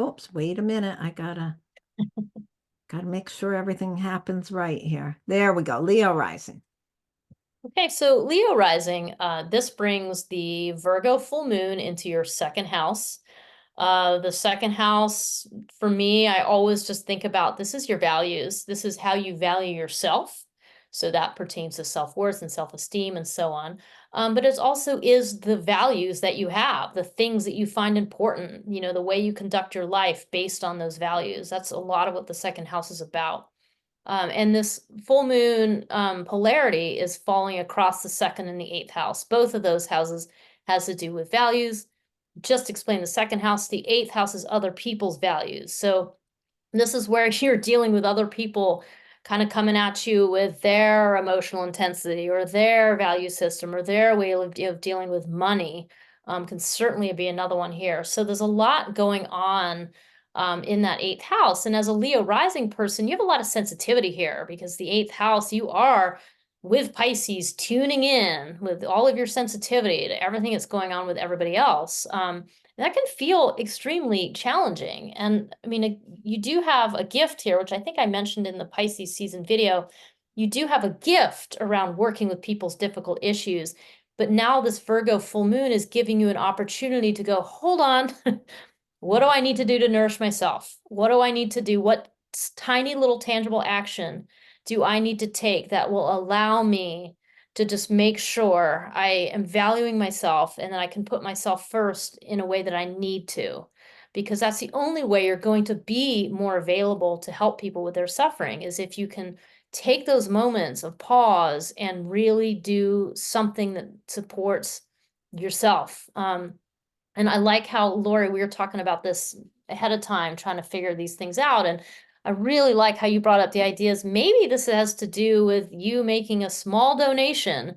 oops, wait a minute. I gotta make sure everything happens right here. There we go. Leo rising. okay, so Leo rising, this brings the Virgo full moon into your second house. The second house, for me, I always just think about this is your values. This is how you value yourself. So that pertains to self-worth and self-esteem and so on. But it also is the values that you have, the things that you find important, the way you conduct your life based on those values. That's a lot of what the second house is about. And this full moon polarity is falling across the second and the eighth house. Both of those houses has to do with values. Just explain the second house. The eighth house is other people's values. So this is where you're dealing with other people kind of coming at you with their emotional intensity or their value system or their way of dealing with money. Can certainly be another one here. So there's a lot going on in that eighth house. And as a Leo rising person, you have a lot of sensitivity here because the eighth house, you are with Pisces tuning in with all of your sensitivity to everything that's going on with everybody else. That can feel extremely challenging. And I mean, you do have a gift here, which I think I mentioned in the Pisces season video. You do have a gift around working with people's difficult issues. But now this Virgo full moon is giving you an opportunity to go, hold on, what do I need to do to nourish myself? What do I need to do? What tiny little tangible action do I need to take that will allow me to just make sure I am valuing myself and that I can put myself first in a way that I need to? Because that's the only way you're going to be more available to help people with their suffering, is if you can take those moments of pause and really do something that supports yourself. And I like how, Laurie, we were talking about this ahead of time, trying to figure these things out. And I really like how you brought up the ideas. Maybe this has to do with you making a small donation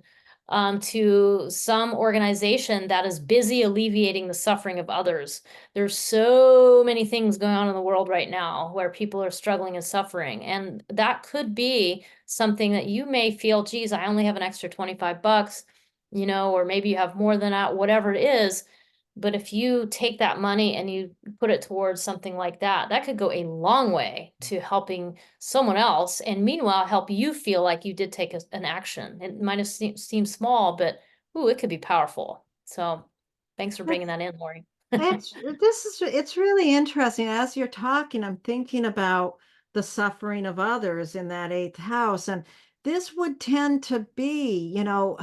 to some organization that is busy alleviating the suffering of others. There's so many things going on in the world right now where people are struggling and suffering. And that could be something that you may feel, geez, I only have an extra 25 bucks, you know, or maybe you have more than that, whatever it is. But if you take that money and you put it towards something like that, that could go a long way to helping someone else. And meanwhile, help you feel like you did take an action. It might have seemed small, but ooh, it could be powerful. So thanks for bringing that in, Laurie. It's really interesting. As you're talking, I'm thinking about the suffering of others in that eighth house. And this would tend to be, you know,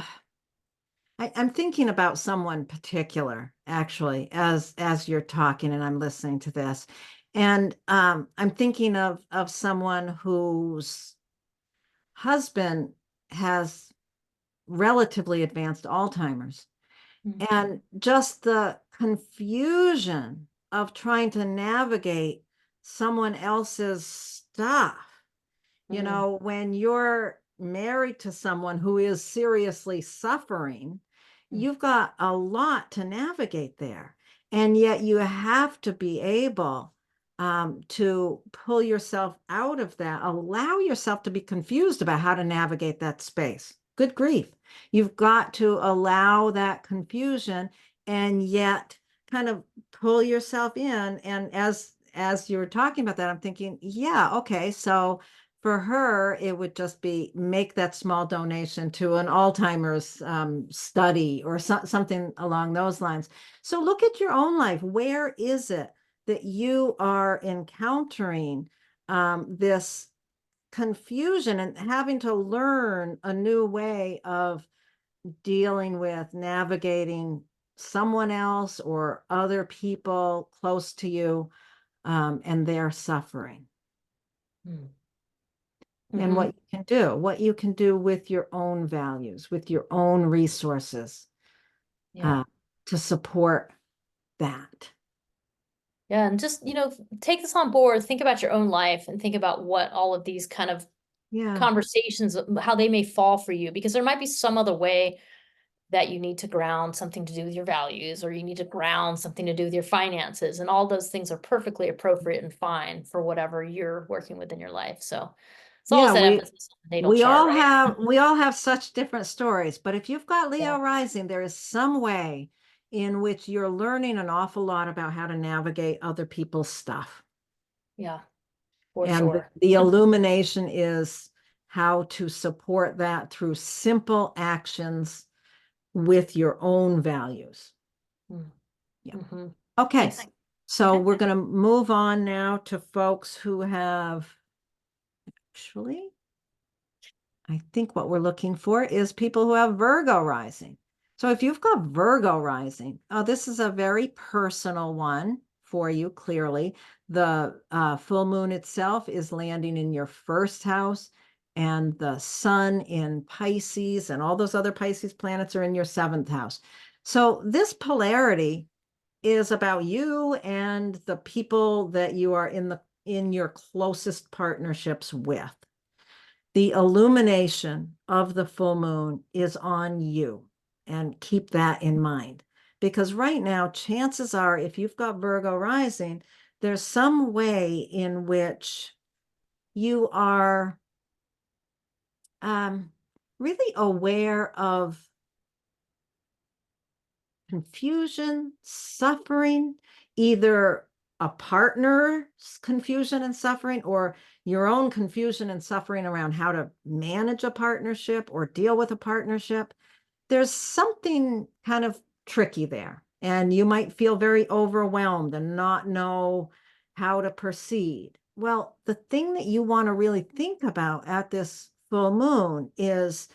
I'm thinking about someone particular, actually, as you're talking and I'm listening to this. And I'm thinking of someone whose husband has relatively advanced Alzheimer's. And just the confusion of trying to navigate someone else's stuff. You know, when you're married to someone who is seriously suffering, you've got a lot to navigate there. And yet you have to be able to pull yourself out of that, allow yourself to be confused about how to navigate that space. Good grief. You've got to allow that confusion and yet kind of pull yourself in. And as you're talking about that, I'm thinking, yeah, okay, so for her, it would just be make that small donation to an Alzheimer's study or something along those lines. So look at your own life. Where is it that you are encountering this confusion and having to learn a new way of dealing with navigating someone else or other people close to you and their suffering? And what you can do with your own values, with your own resources to support that. Yeah, and just, you know, take this on board, think about your own life and think about what all of these kind of conversations, how they may fall for you, because there might be some other way that you need to ground something to do with your values, or you need to ground something to do with your finances. And all those things are perfectly appropriate and fine for whatever you're working with in your life. So it's always that emphasis on the natal chart, right? We all have such different stories, but if you've got Leo rising, there is some way in which you're learning an awful lot about how to navigate other people's stuff. Yeah, for and sure. The illumination is how to support that through simple actions with your own values. Yeah. Okay. Nice. So we're going to move on now to folks who have actually, I think what we're looking for is people who have Virgo rising. So if you've got Virgo rising, this is a very personal one for you, clearly. The full moon itself is landing in your first house, and the sun in Pisces and all those other Pisces planets are in your seventh house. So this polarity is about you and the people that you are in your closest partnerships with. The illumination of the full moon is on you, and keep that in mind, because right now, chances are, if you've got Virgo rising, there's some way in which you are really aware of confusion, suffering, either a partner's confusion and suffering or your own confusion and suffering around how to manage a partnership or deal with a partnership. There's something kind of tricky there, and you might feel very overwhelmed and not know how to proceed. Well, the thing that you want to really think about at this full moon is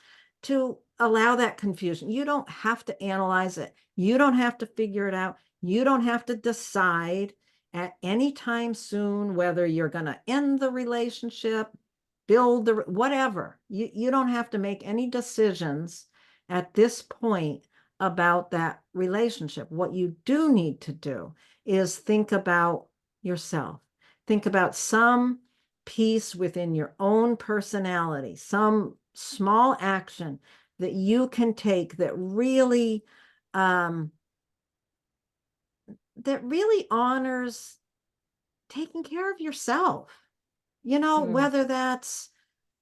to allow that confusion. You don't have to analyze it. You don't have to figure it out. You don't have to decide at any time soon whether you're going to end the relationship, build the whatever. You don't have to make any decisions at this point about that relationship. What you do need to do is think about yourself. Think about some piece within your own personality, some small action that you can take that really honors taking care of yourself. You know, whether that's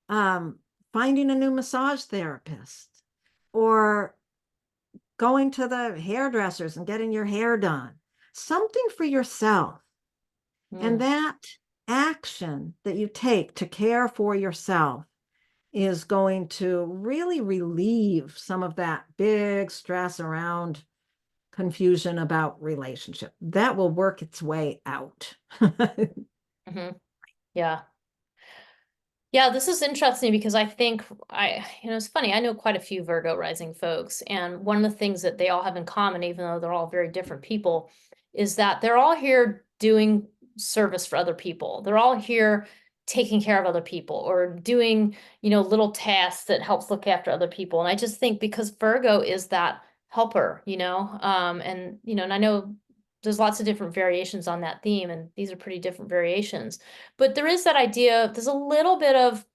finding a new massage therapist or going to the hairdressers and getting your hair done, something for yourself. And that action that you take to care for yourself is going to really relieve some of that big stress around confusion about relationship. That will work its way out. Yeah. Yeah, this is interesting because I think it's funny, I know quite a few Virgo rising folks, and one of the things that they all have in common, even though they're all very different people, is that they're all here doing service for other people. They're all here taking care of other people or doing, little tasks that helps look after other people. And I just think because Virgo is that helper, and I know there's lots of different variations on that theme, and these are pretty different variations. But there is that idea, there's a little bit of,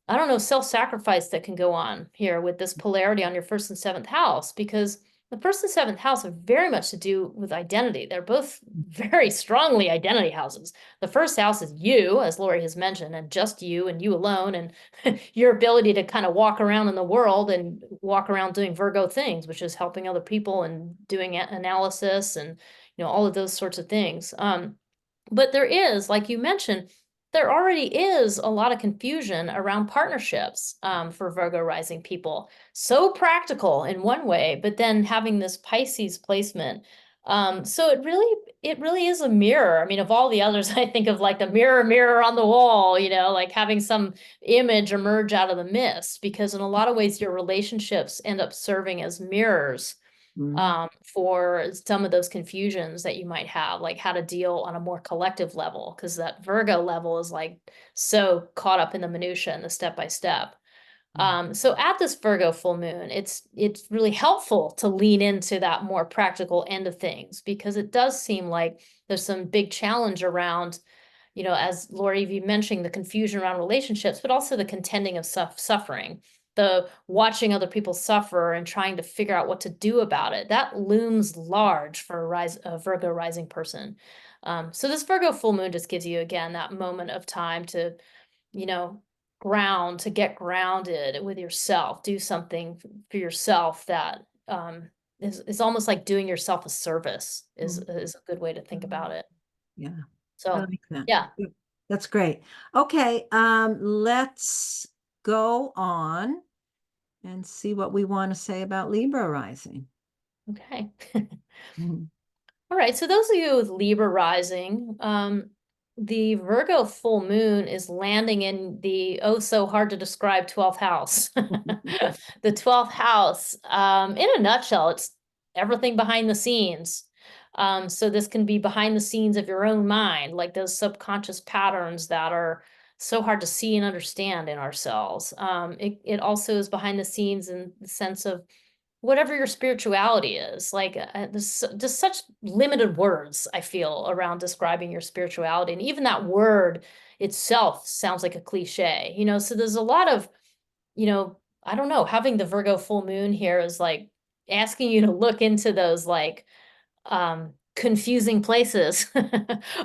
I don't know, self-sacrifice that can go on here with this polarity on your first and seventh house, because the first and seventh house have very much to do with identity. They're both very strongly identity houses. The first house is you, as Laurie has mentioned, and just you and you alone, and your ability to kind of walk around in the world and walk around doing Virgo things, which is helping other people and doing analysis and, all of those sorts of things. But there is, like you mentioned, there already is a lot of confusion around partnerships for Virgo rising people. So practical in one way, but then having this Pisces placement. So it really is a mirror. I mean, of all the others, I think of like the mirror on the wall, like having some image emerge out of the mist, because in a lot of ways, your relationships end up serving as mirrors for some of those confusions that you might have, like how to deal on a more collective level, because that Virgo level is like so caught up in the minutia and the step by step. So at this Virgo full moon, it's really helpful to lean into that more practical end of things, because it does seem like there's some big challenge around, as Laurie, you mentioned, the confusion around relationships, but also the contending of suffering, the watching other people suffer and trying to figure out what to do about it. That looms large for a Virgo rising person. So this Virgo full moon just gives you, again, that moment of time to, to get grounded with yourself, do something for yourself that is almost like doing yourself a service is a good way to think about it. Yeah. I So, like that. yeah. That's great. Okay, let's go on and see what we want to say about Libra rising. Okay. All right. So those of you with Libra rising, the Virgo full moon is landing in the oh so hard to describe 12th house. The 12th house, in a nutshell, it's everything behind the scenes. So this can be behind the scenes of your own mind, like those subconscious patterns that are so hard to see and understand in ourselves. It also is behind the scenes in the sense of whatever your spirituality is. Like there's just such limited words, I feel, around describing your spirituality. And even that word itself sounds like a cliche, so there's a lot of, I don't know, having the Virgo full moon here is like asking you to look into those like confusing places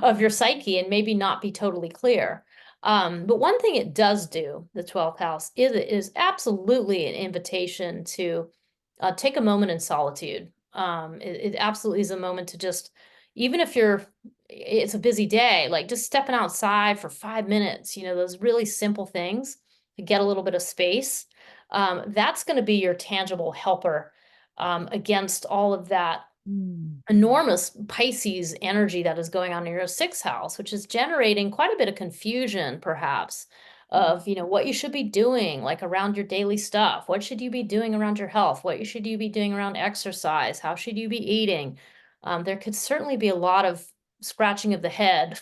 of your psyche and maybe not be totally clear. But one thing it does do, the 12th house, is absolutely an invitation to take a moment in solitude. It absolutely is a moment to just, even if it's a busy day, like just stepping outside for 5 minutes, those really simple things to get a little bit of space. That's going to be your tangible helper against all of that enormous Pisces energy that is going on in your sixth house, which is generating quite a bit of confusion, perhaps, of, what you should be doing, like around your daily stuff. What should you be doing around your health? What should you be doing around exercise? How should you be eating? There could certainly be a lot of scratching of the head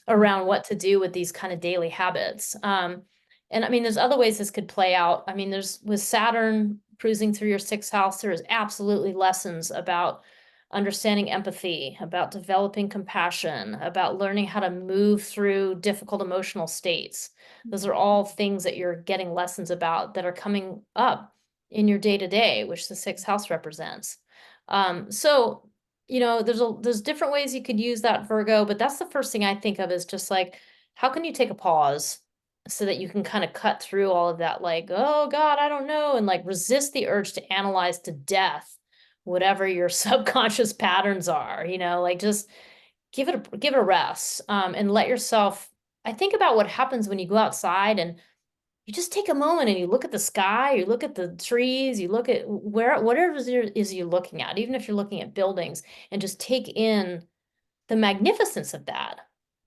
around what to do with these kind of daily habits. And I mean, there's other ways this could play out. I mean, there's with Saturn cruising through your sixth house, there is absolutely lessons about understanding empathy, about developing compassion, about learning how to move through difficult emotional states. Those are all things that you're getting lessons about that are coming up in your day-to-day, which the sixth house represents. So, you know, there's different ways you could use that, Virgo, but that's the first thing I think of is just like, how can you take a pause so that you can kind of cut through all of that, like, oh God, I don't know, and like resist the urge to analyze to death whatever your subconscious patterns are, you know, like just give it a rest, and let yourself. I think about what happens when you go outside and you just take a moment and you look at the sky, you look at the trees, you look at whatever is you're looking at, even if you're looking at buildings, and just take in the magnificence of that.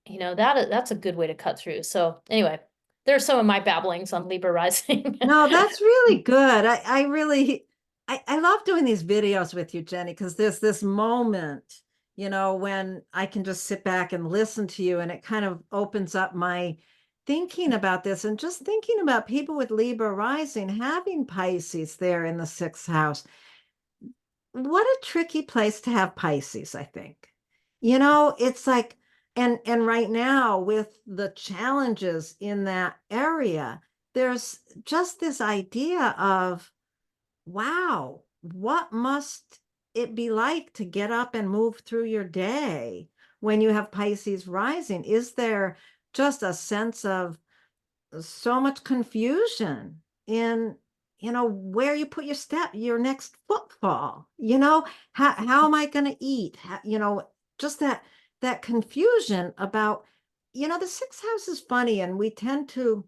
You know, that's a good way to cut through. So anyway, there's some of my babblings on Libra rising. No, that's really good. I really, I love doing these videos with you, Jenny, because there's this moment, you know, when I can just sit back and listen to you, and it kind of opens up my thinking about this, and just thinking about people with Libra rising, having Pisces there in the sixth house. What a tricky place to have Pisces, I think. You know, it's like, and right now with the challenges in that area, there's just this idea of, wow, what must it be like to get up and move through your day when you have Pisces rising? Is there just a sense of so much confusion in, you know, where you put your next footfall, you know, how am I going to eat? You know, just that confusion about, you know, the sixth house is funny, and we tend to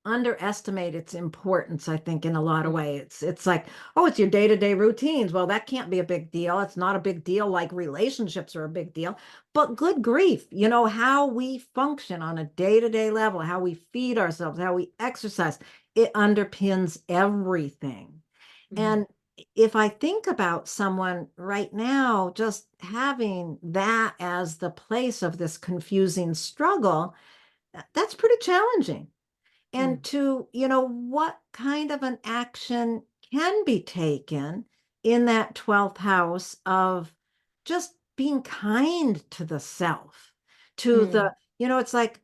underestimate its importance, I think, in a lot of ways. It's like, oh, it's your day-to-day routines. Well, that can't be a big deal. It's not a big deal like relationships are a big deal. But good grief, you know, how we function on a day-to-day level, how we feed ourselves, how we exercise, it underpins everything. And if I think about someone right now just having that as the place of this confusing struggle, that's pretty challenging. And to, you know, what kind of an action can be taken in that 12th house of just being kind to the self, to the, you know, it's like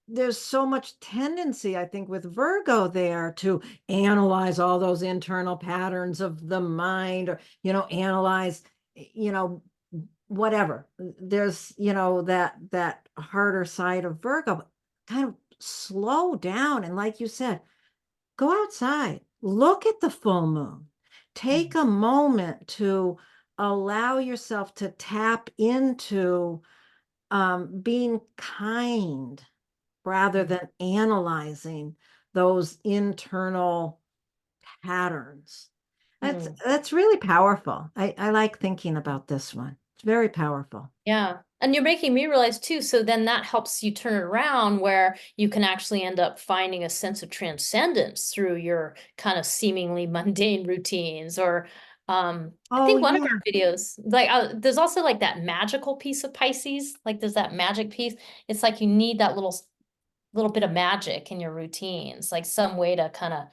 there's so much tendency, I think, with Virgo there to analyze all those internal patterns of the mind, or, you know, analyze, you know, whatever. There's, you know, that harder side of Virgo, kind of slow down. And like you said, go outside, look at the full moon, take a moment to allow yourself to tap into being kind rather than analyzing those internal patterns. That's really powerful. I like thinking about this one. It's very powerful. Yeah. And you're making me realize too, so then that helps you turn it around where you can actually end up finding a sense of transcendence through your kind of seemingly mundane routines. Or I Oh, think one of yeah. our videos, like there's also like that magical piece of Pisces, like there's that magic piece. It's like you need that little bit of magic in your routines, like some way to kind of,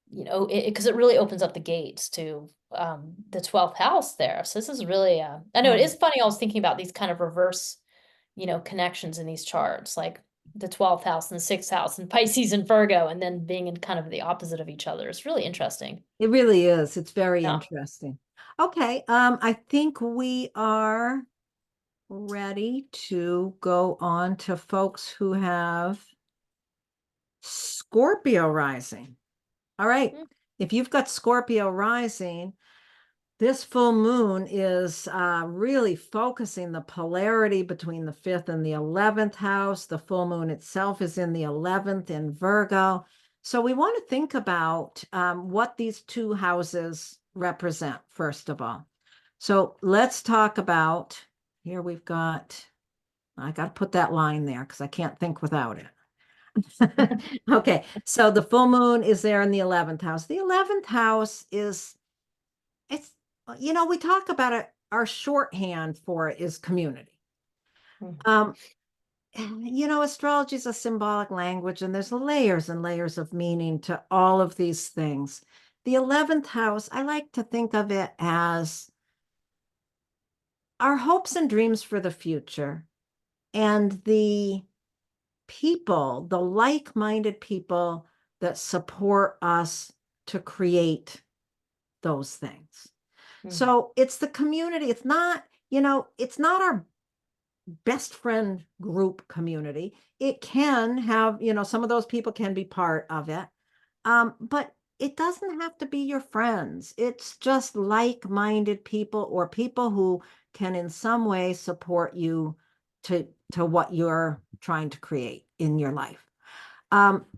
you know, because it really opens up the gates to the 12th house there. So this is really I know it is funny. I was thinking about these kind of reverse, you know, connections in these charts, like the 12th house and the sixth house and Pisces and Virgo, and then being in kind of the opposite of each other. It's really interesting. It really is. It's very Yeah. interesting. Okay, I think we are ready to go on to folks who have Scorpio rising. All right. If you've got Scorpio rising, this full moon is really focusing the polarity between the 5th and the 11th house. The full moon itself is in the 11th in Virgo. So we want to think about what these two houses represent, first of all. So let's talk about, here we've got, I got to put that line there because I can't think without it. Okay, so the full moon is there in the 11th house. The 11th house is, it's, you know, we talk about it, our shorthand for it is community. Um, you know, astrology is a symbolic language, and there's layers and layers of meaning to all of these things. The 11th house, I like to think of it as our hopes and dreams for the future, and the people, the like-minded people that support us to create those things. Mhm. So it's the community. It's not, it's not our best friend group community. It can have, some of those people can be part of it. But it doesn't have to be your friends. It's just like-minded people or people who can in some way support you to what you're trying to create in your life.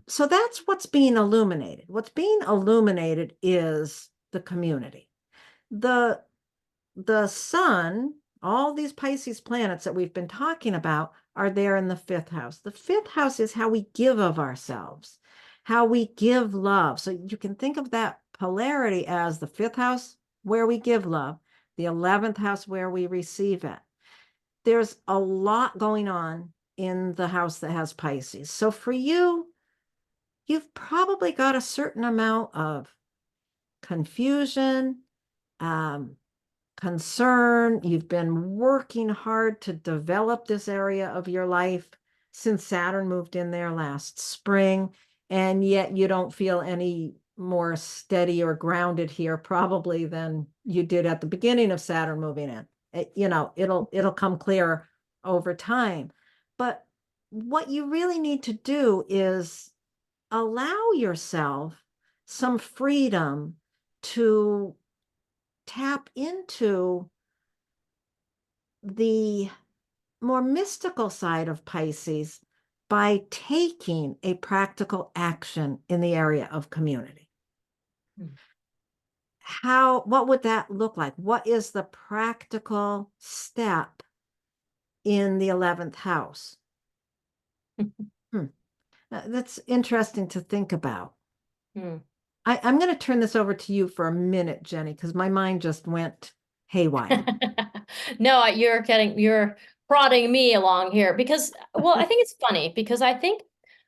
So that's what's being illuminated. What's being illuminated is the community. The sun, all these Pisces planets that we've been talking about are there in the fifth house. The fifth house is how we give of ourselves, how we give love. So you can think of that polarity as the fifth house where we give love, the 11th house where we receive it. There's a lot going on in the house that has Pisces. So for you, you've probably got a certain amount of confusion, concern. You've been working hard to develop this area of your life since Saturn moved in there last spring, and yet you don't feel any more steady or grounded here probably than you did at the beginning of Saturn moving in. It'll come clear over time. But what you really need to do is allow yourself some freedom to tap into the more mystical side of Pisces by taking a practical action in the area of community. What would that look like? What is the practical step in the 11th house? That's interesting to think about. I'm going to turn this over to you for a minute, Jenny, because my mind just went haywire. No, you're prodding me along here because, well, I think it's funny because I think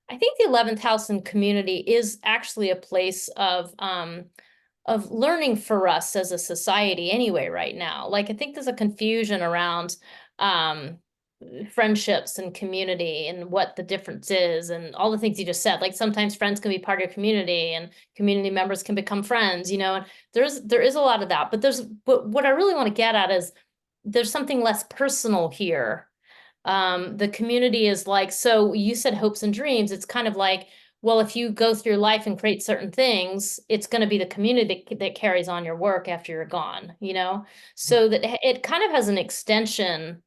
the 11th house in community is actually a place of learning for us as a society anyway right now. Like I think there's a confusion around friendships and community and what the difference is and all the things you just said. Like sometimes friends can be part of your community and community members can become friends, and there is a lot of that. But what I really want to get at is there's something less personal here. The community is like, so you said hopes and dreams. It's kind of like, well, if you go through life and create certain things, it's going to be the community that carries on your work after you're gone, so that it kind of has an extension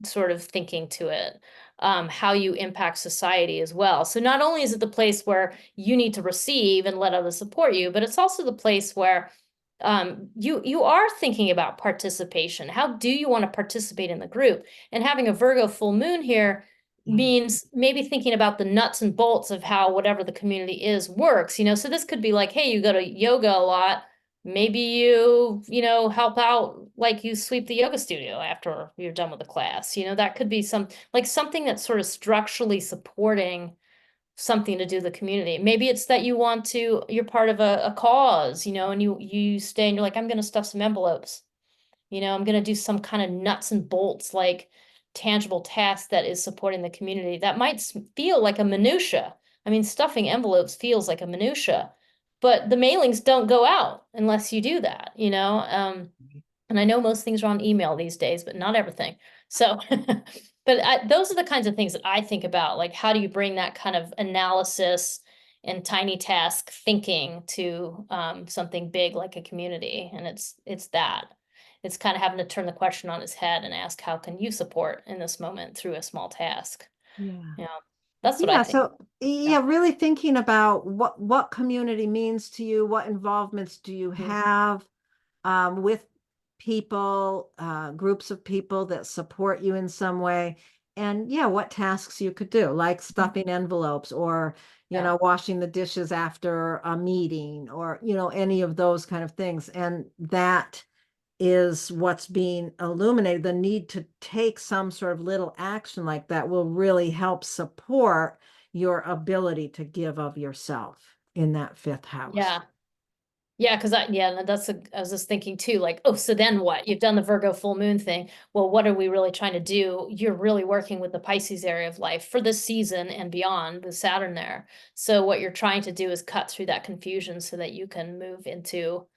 sort of thinking to it, how you impact society as well. So not only is it the place where you need to receive and let others support you, but it's also the place where you are thinking about participation. How do you want to participate in the group? And having a Virgo full moon here means maybe thinking about the nuts and bolts of how whatever the community is works, so this could be like, hey, you go to yoga a lot. Maybe you help out, like you sweep the yoga studio after you're done with the class. That could be something that's sort of structurally supporting something to do with the community. Maybe it's that you're part of a cause, and you stay and you're like, I'm going to stuff some envelopes. I'm going to do some kind of nuts and bolts, like tangible task that is supporting the community. That might feel like a minutia. I mean, stuffing envelopes feels like a minutia, but the mailings don't go out unless you do that, and I know most things are on email these days, but not everything. So, but those are the kinds of things that I think about, like how do you bring that kind of analysis and tiny task thinking to something big like a community, and it's kind of having to turn the question on its head and ask, how can you support in this moment through a small task? Yeah. That's what I think. So really thinking about what community means to you, what involvements do you have with people, groups of people that support you in some way, and what tasks you could do, like stuffing envelopes or washing the dishes after a meeting, or any of those kind of things. And that is what's being illuminated. The need to take some sort of little action like that will really help support your ability to give of yourself in that fifth house. Yeah. Yeah, because I was just thinking too, like, oh, so then what? You've done the Virgo full moon thing. Well, what are we really trying to do? You're really working with the Pisces area of life for this season and beyond with Saturn there. So what you're trying to do is cut through that confusion so that you can move into,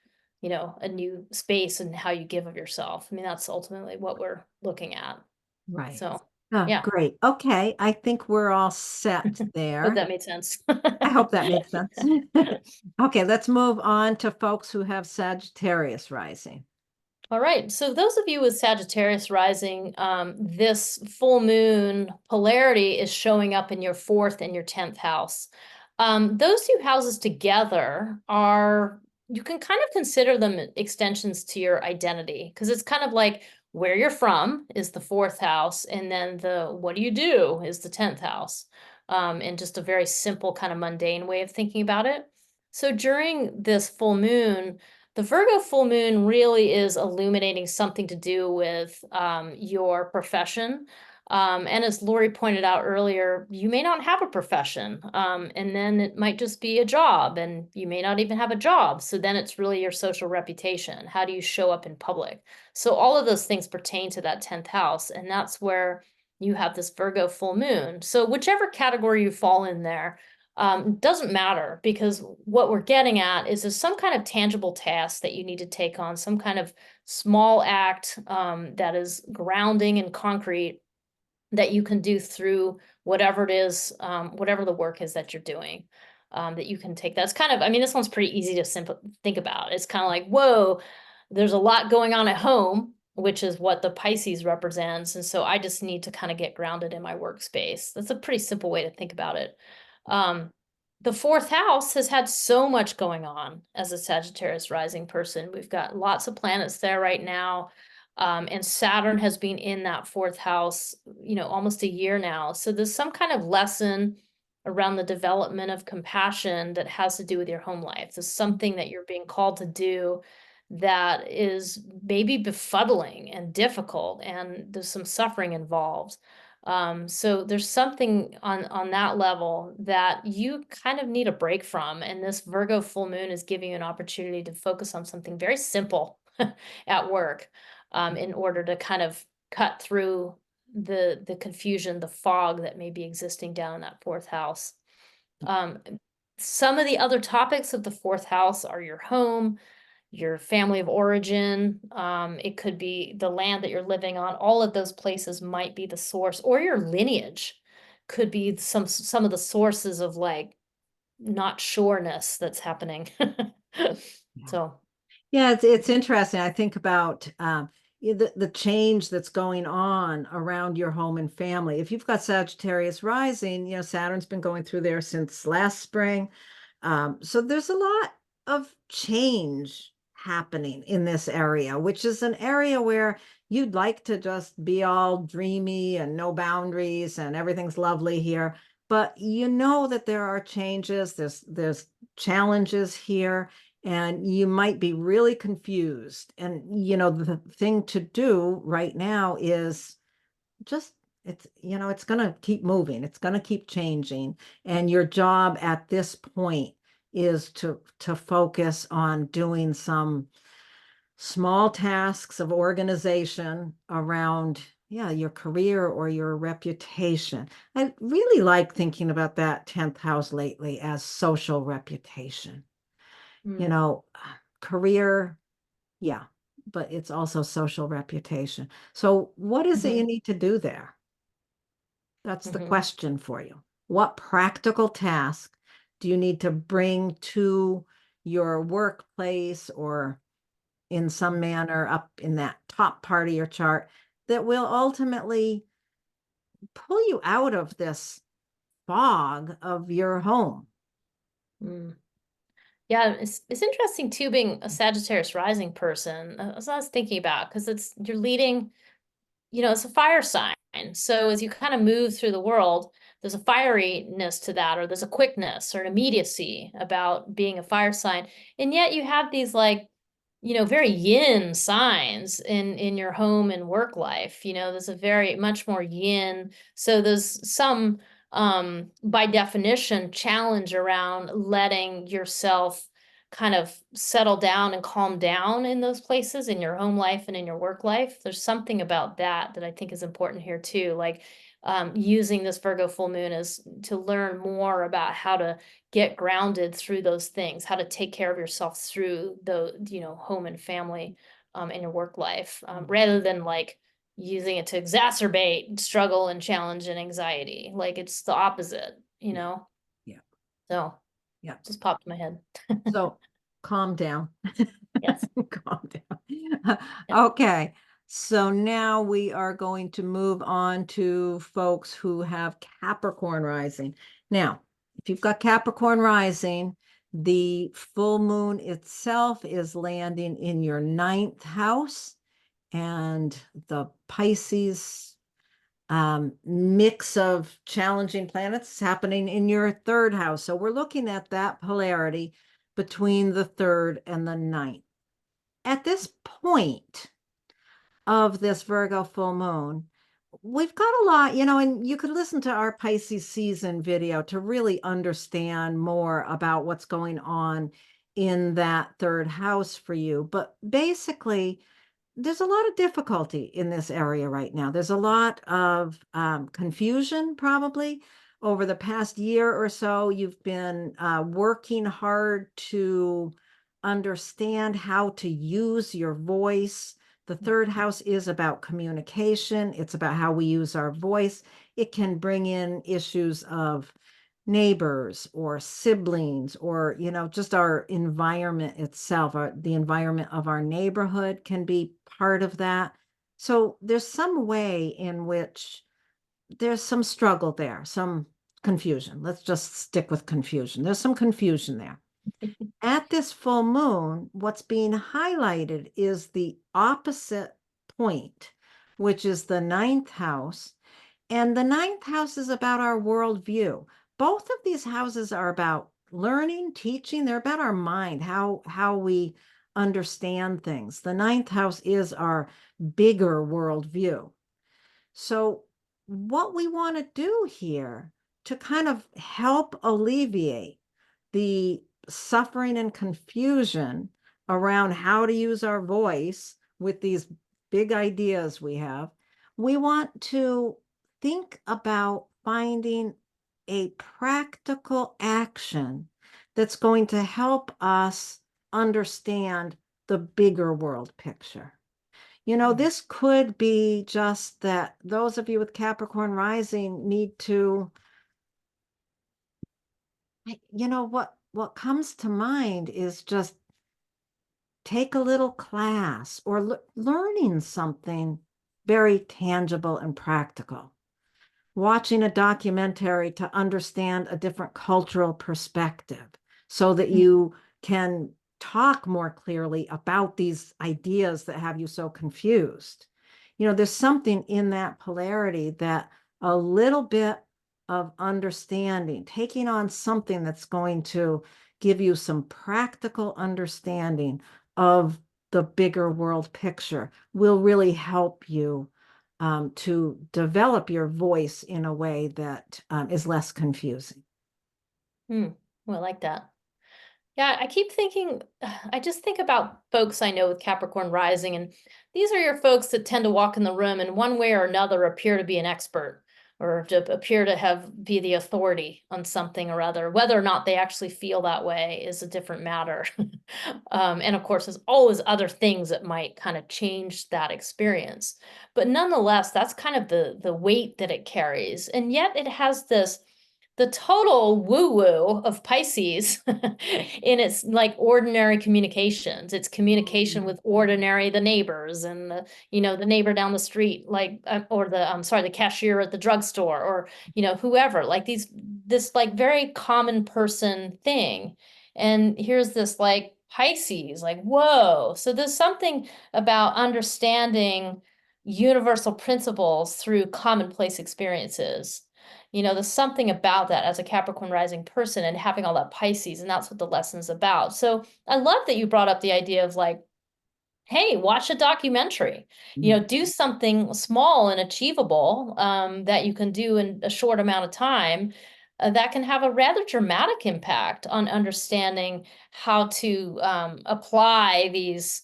a new space and how you give of yourself. I mean, that's ultimately what we're looking at. Right. So, Oh, yeah, great. Okay. I think we're all set hope there. that made sense. I hope that made sense. Okay, let's move on to folks who have Sagittarius rising. All right. So those of you with Sagittarius rising, this full moon polarity is showing up in your fourth and your 10th house. Those two houses together you can kind of consider them extensions to your identity because it's kind of like where you're from is the fourth house, and then the what do you do is the 10th house. In just a very simple kind of mundane way of thinking about it. So during this full moon, the Virgo full moon really is illuminating something to do with your profession. And as Laurie pointed out earlier, you may not have a profession, and then it might just be a job, and you may not even have a job. So then it's really your social reputation. How do you show up in public? So all of those things pertain to that 10th house, and that's where you have this Virgo full moon. So whichever category you fall in there, doesn't matter because what we're getting at is there's some kind of tangible task that you need to take on, some kind of small act that is grounding and concrete that you can do through whatever it is, whatever the work is that you're doing. That you can take. That's kind of, I mean, this one's pretty easy to think about. It's kind of like, whoa, there's a lot going on at home, which is what the Pisces represents. And so I just need to kind of get grounded in my workspace. That's a pretty simple way to think about it. Um, the fourth house has had so much going on as a Sagittarius rising person. We've got lots of planets there right now. And Saturn has been in that fourth house, almost a year now. So there's some kind of lesson around the development of compassion that has to do with your home life. There's something that you're being called to do that is maybe befuddling and difficult, and there's some suffering involved. So there's something on that level that you kind of need a break from, and this Virgo full moon is giving you an opportunity to focus on something very simple at work, in order to kind of cut through the confusion, the fog that may be existing down in that fourth house. Um, some of the other topics of the fourth house are your home, your family of origin. It could be the land that you're living on. All of those places might be the source, or your lineage could be some of the sources of like not sureness that's happening. So, Yeah, it's interesting. I think about the change that's going on around your home and family. If you've got Sagittarius rising, Saturn's been going through there since last spring. So there's a lot of change happening in this area, which is an area where you'd like to just be all dreamy and no boundaries and everything's lovely here. But you know that there are changes, there's challenges here, and you might be really confused. And the thing to do right now is just it's going to keep moving, it's going to keep changing, and your job at this point is to focus on doing some small tasks of organization around your career or your reputation. I really like thinking about that 10th house lately as social reputation. you mm, know career, yeah, but it's also social reputation. So what is it you mhm, need to do there? That's the mhm, question for you. What practical task do you need to bring to your workplace or in some manner up in that top part of your chart that will ultimately pull you out of this fog of your home? mm. Yeah, it's interesting too, being a Sagittarius rising person. That's what I was thinking about because you're leading, it's a fire sign. So as you kind of move through the world, there's a fieriness to that, or there's a quickness or an immediacy about being a fire sign. And yet you have these like, very yin signs in your home and work life. There's a very much more yin. So there's some by definition challenge around letting yourself kind of settle down and calm down in those places, in your home life and in your work life. There's something about that that I think is important here too. Like using this Virgo full moon is to learn more about how to get grounded through those things, how to take care of yourself through the, home and family in your work life, rather than like using it to exacerbate struggle and challenge and anxiety. Like it's the opposite, Yeah. So Yeah. just popped in my head. So calm down. Yes. Calm down. Okay. So now we are going to move on to folks who have Capricorn rising. Now, if you've got Capricorn rising, the full moon itself is landing in your 9th house, and the Pisces mix of challenging planets happening in your 3rd house. So we're looking at that polarity between the 3rd and the 9th. At this point of this Virgo full moon, we've got a lot, and you could listen to our Pisces season video to really understand more about what's going on in that 3rd house for you. But basically, there's a lot of difficulty in this area right now. There's a lot of confusion, probably. Over the past year or so, you've been working hard to understand how to use your voice. The 3rd house is about communication. It's about how we use our voice. It can bring in issues of neighbors or siblings, or just our environment itself. The environment of our neighborhood can be part of that. So there's some way in which there's some struggle there, some confusion. Let's just stick with confusion. There's some confusion there. At this full moon, what's being highlighted is the opposite point, which is the 9th house. And the 9th house is about our worldview. Both of these houses are about learning, teaching. They're about our mind, how we understand things. The 9th house is our bigger worldview. So what we want to do here to kind of help alleviate the suffering and confusion around how to use our voice with these big ideas we want to think about finding a practical action that's going to help us understand the bigger world picture. This could be just that those of you with Capricorn rising need to, what comes to mind is just take a little class or learning something very tangible and practical. Watching a documentary to understand a different cultural perspective so that you can talk more clearly about these ideas that have you so confused. There's something in that polarity that a little bit of understanding, taking on something that's going to give you some practical understanding of the bigger world picture will really help you to develop your voice in a way that is less confusing. Well, I like that. Yeah, I keep thinking, I just think about folks I know with Capricorn rising, and these are your folks that tend to walk in the room and one way or another appear to be an expert or to appear to be the authority on something or other. Whether or not they actually feel that way is a different matter. And of course, there's always other things that might kind of change that experience. But nonetheless, that's kind of the weight that it carries. And yet it has the total woo-woo of Pisces in its like ordinary communications. It's communication with ordinary, the neighbors and the neighbor down the street, like, or the cashier at the drugstore, or, whoever, like this like very common person thing. And here's this like Pisces, like, whoa. So there's something about understanding universal principles through commonplace experiences. There's something about that as a Capricorn rising person and having all that Pisces, and that's what the lesson's about. So I love that you brought up the idea of like, hey, watch a documentary, do something small and achievable that you can do in a short amount of time that can have a rather dramatic impact on understanding how to apply these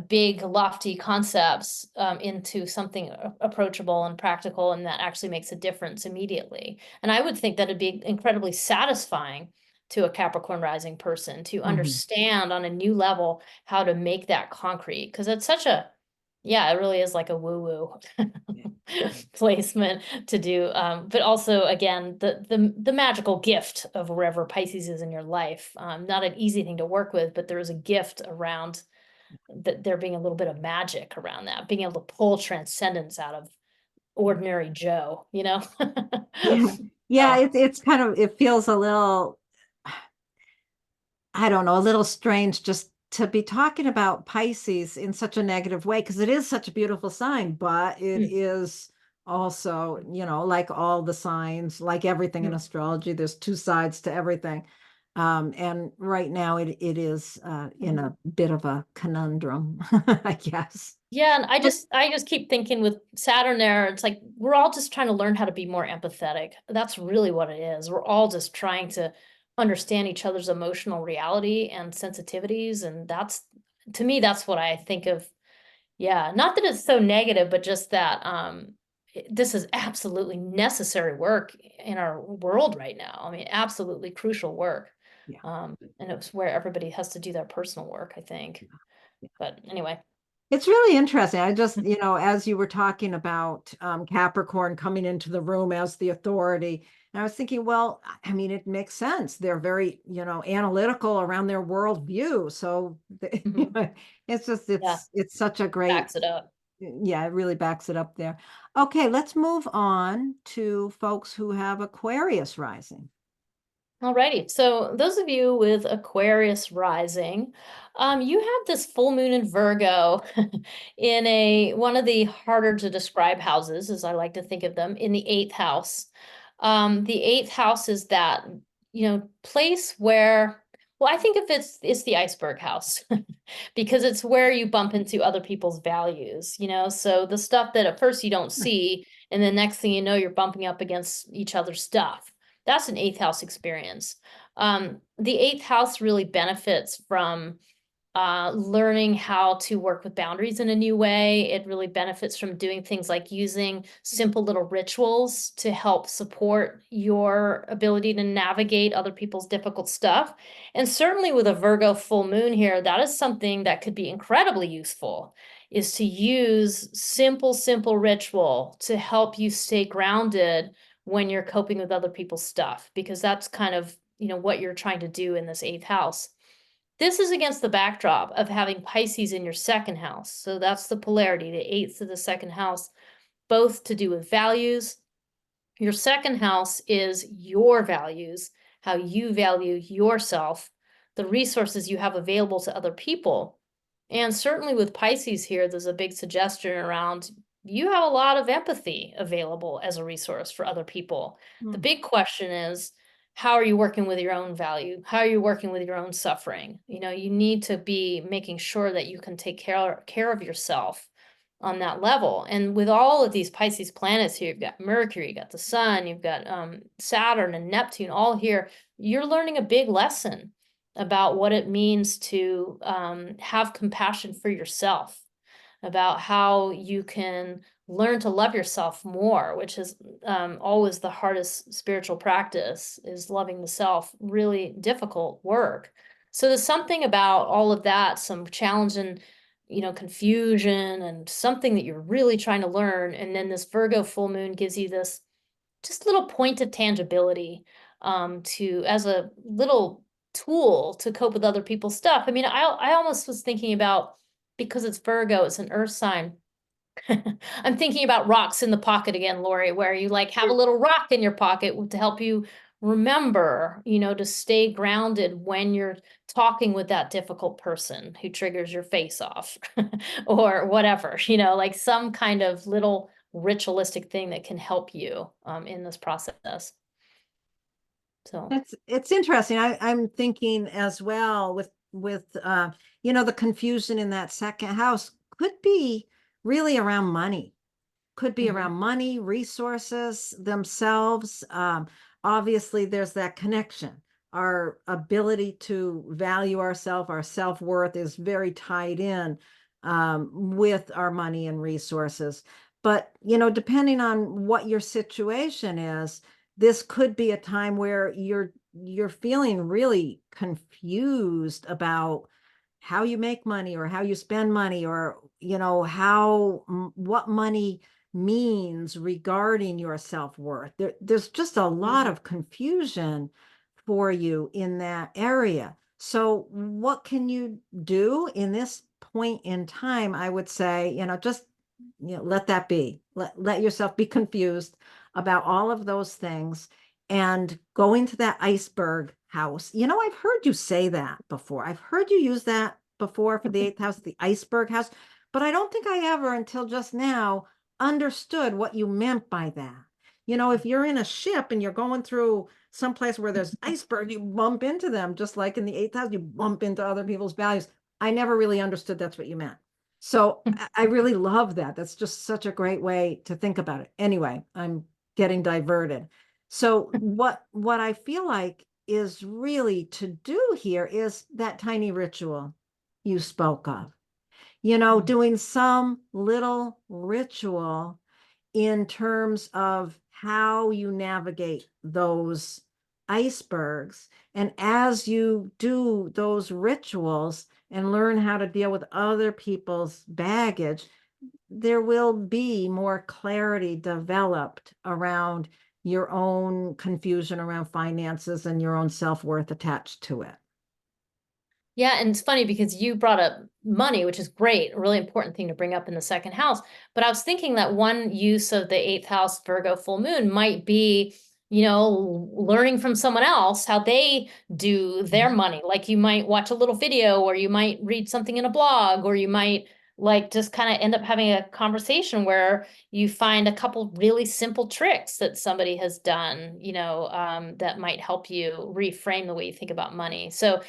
big, lofty concepts into something approachable and practical, and that actually makes a difference immediately. And I would think that it'd be incredibly satisfying to a Capricorn rising person to understand on a new level how to make that concrete, because it's such a, yeah, it really is like a woo-woo placement to do. But also, again, the magical gift of wherever Pisces is in your life. Not an easy thing to work with, but there is a gift around that, there being a little bit of magic around that, being able to pull transcendence out of ordinary Joe, you know? Yeah, it's kind of, it feels a little, I don't know, a little strange just to be talking about Pisces in such a negative way, because it is such a beautiful sign, but it is also, you know, like all the signs, like everything in astrology, there's two sides to everything. And right now it is in a bit of a conundrum, I guess. Yeah, and I just keep thinking with Saturn there, it's like we're all just trying to learn how to be more empathetic. That's really what it is. We're all just trying to understand each other's emotional reality and sensitivities, and that's, to me, that's what I think of. Yeah, not that it's so negative, but just that this is absolutely necessary work in our world right now. I mean, absolutely crucial work. Yeah. And it's where everybody has to do their personal work, I think. Yeah. But anyway. It's really interesting. I just, you know, as you were talking about Capricorn coming into the room as the authority, and I was thinking, well, I mean, it makes sense. They're very, you know, analytical around their worldview. So it's just, Yeah, it's such a great, backs it up. yeah, it really backs it up there. Okay, let's move on to folks who have Aquarius rising. Alrighty, so those of you with Aquarius rising, you have this full moon in Virgo in one of the harder to describe houses, as I like to think of them, in the eighth house. The eighth house is that, place where, well, I think if it's the iceberg house because it's where you bump into other people's values, so the stuff that at first you don't see, and the next thing you know, you're bumping up against each other's stuff. That's an eighth house experience. The eighth house really benefits from learning how to work with boundaries in a new way. It really benefits from doing things like using simple little rituals to help support your ability to navigate other people's difficult stuff. And certainly with a Virgo full moon here, that is something that could be incredibly useful, is to use simple ritual to help you stay grounded when you're coping with other people's stuff, because that's kind of, what you're trying to do in this eighth house. This is against the backdrop of having Pisces in your second house. So that's the polarity, the eighth to the second house, both to do with values. Your second house is your values, how you value yourself, the resources you have available to other people. And certainly with Pisces here, there's a big suggestion around you have a lot of empathy available as a resource for other people. The big question is, how are you working with your own value? How are you working with your own suffering? You need to be making sure that you can take care of yourself on that level. And with all of these Pisces planets here, you've got Mercury, you've got the sun, you've got Saturn and Neptune all here. You're learning a big lesson about what it means to have compassion for yourself, about how you can learn to love yourself more, which is always the hardest spiritual practice, is loving the self, really difficult work. So there's something about all of that, some challenge and, confusion, and something that you're really trying to learn. And then this Virgo full moon gives you this just little point of tangibility as a little tool to cope with other people's stuff. I mean, I almost was thinking about, because it's Virgo, it's an earth sign. I'm thinking about rocks in the pocket again, Laurie, where you like have a little rock in your pocket to help you remember, to stay grounded when you're talking with that difficult person who triggers your face off or whatever, like some kind of little ritualistic thing that can help you in this process. So It's interesting. I'm thinking as well with the confusion in that second house could be really around money. Could be around money, resources themselves, obviously there's that connection. Our ability to value ourselves, our self-worth is very tied in with our money and resources. But, depending on what your situation is, this could be a time where you're feeling really confused about how you make money or how you spend money, or what money means regarding your self-worth. There's just a lot of confusion for you in that area. So what can you do in this point in time? I would say, just let that be. Let yourself be confused about all of those things and go into that iceberg house. I've heard you say that before. I've heard you use that before for the eighth house, the iceberg house, but I don't think I ever until just now understood what you meant by that. If you're in a ship and you're going through someplace where there's iceberg, you bump into them, just like in the eighth house, you bump into other people's values. I never really understood that's what you meant. So I really love that. That's just such a great way to think about it. Anyway, I'm getting diverted. So what I feel like is really to do here is that tiny ritual you spoke of. Doing some little ritual in terms of how you navigate those icebergs. And as you do those rituals and learn how to deal with other people's baggage, there will be more clarity developed around your own confusion around finances and your own self-worth attached to it. Yeah, and it's funny because you brought up money, which is great, a really important thing to bring up in the second house. But I was thinking that one use of the eighth house Virgo full moon might be, learning from someone else how they do their money. Like you might watch a little video, or you might read something in a blog, or you might just kind of end up having a conversation where you find a couple really simple tricks that somebody has done, that might help you reframe the way you think about money. So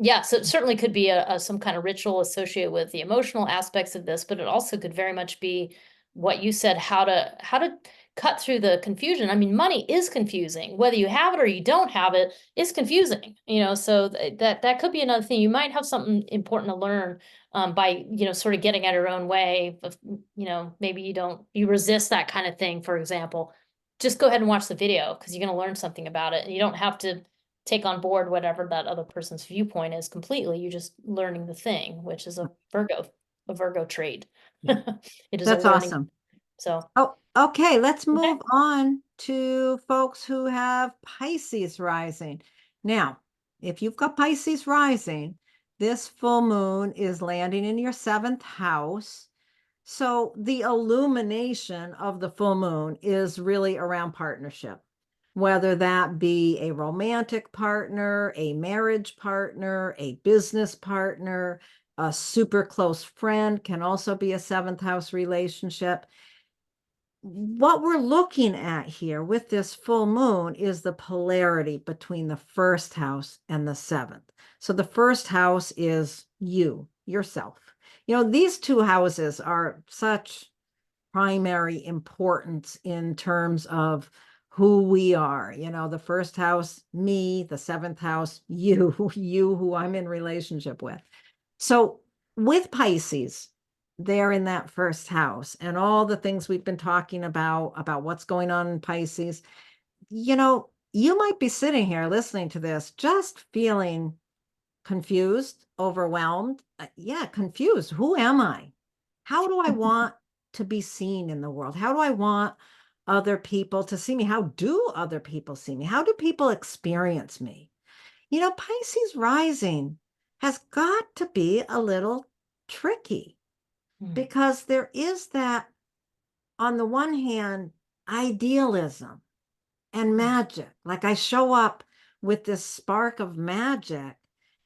yeah, so it certainly could be some kind of ritual associated with the emotional aspects of this, but it also could very much be what you said, how to cut through the confusion. I mean, money is confusing. Whether you have it or you don't have it is confusing, so that could be another thing. You might have something important to learn by, sort of getting out of your own way of, maybe you resist that kind of thing, for example. Just go ahead and watch the video because you're going to learn something about it. And you don't have to take on board whatever that other person's viewpoint is completely. You're just learning the thing, which is a Virgo trait. It is a That's learning. awesome. So, Oh, okay. Let's okay. move on to folks who have Pisces rising. Now, if you've got Pisces rising, this full moon is landing in your seventh house. So the illumination of the full moon is really around partnership, whether that be a romantic partner, a marriage partner, a business partner, a super close friend can also be a seventh house relationship. What we're looking at here with this full moon is the polarity between the first house and the seventh. So the first house is you, yourself. These two houses are such primary importance in terms of who we are. The first house, me, the seventh house, you, you who I'm in relationship with. So with Pisces, they're in that first house and all the things we've been talking about what's going on in Pisces. You might be sitting here listening to this, just feeling confused, overwhelmed. Yeah, confused. Who am I? How do I want to be seen in the world? How do I want other people to see me? How do other people see me? How do people experience me? Pisces rising has got to be a little tricky because there is that, on the one hand, idealism and magic. Like I show up with this spark of magic,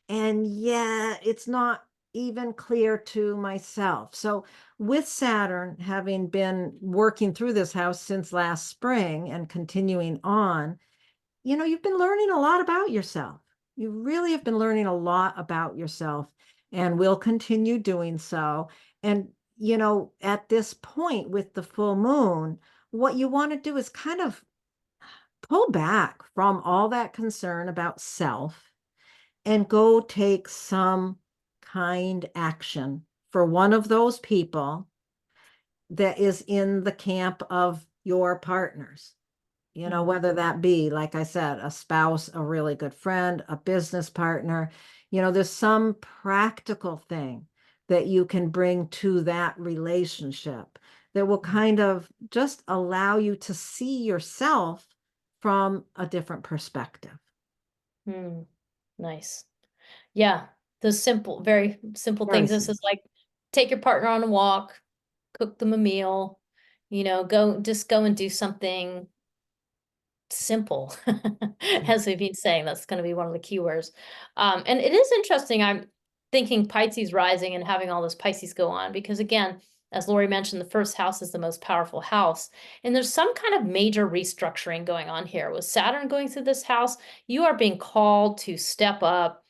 and yet it's not even clear to myself. So with Saturn having been working through this house since last spring and continuing on, you've been learning a lot about yourself. You really have been learning a lot about yourself and will continue doing so. And, at this point with the full moon, what you want to do is kind of pull back from all that concern about self and go take some kind action for one of those people that is in the camp of your partners. You know, whether that be, like I said, a spouse, a really good friend, a business partner, you know, there's some practical thing that you can bring to that relationship that will kind of just allow you to see yourself from a different perspective. Nice. Yeah, the simple, very simple Very things. This is simple. like take your partner on a walk, cook them a meal, just go and do something simple. As we've been saying, that's going to be one of the keywords. And it is interesting. I'm thinking Pisces rising and having all this Pisces go on because again, as Laurie mentioned, the first house is the most powerful house. And there's some kind of major restructuring going on here. With Saturn going through this house, you are being called to step up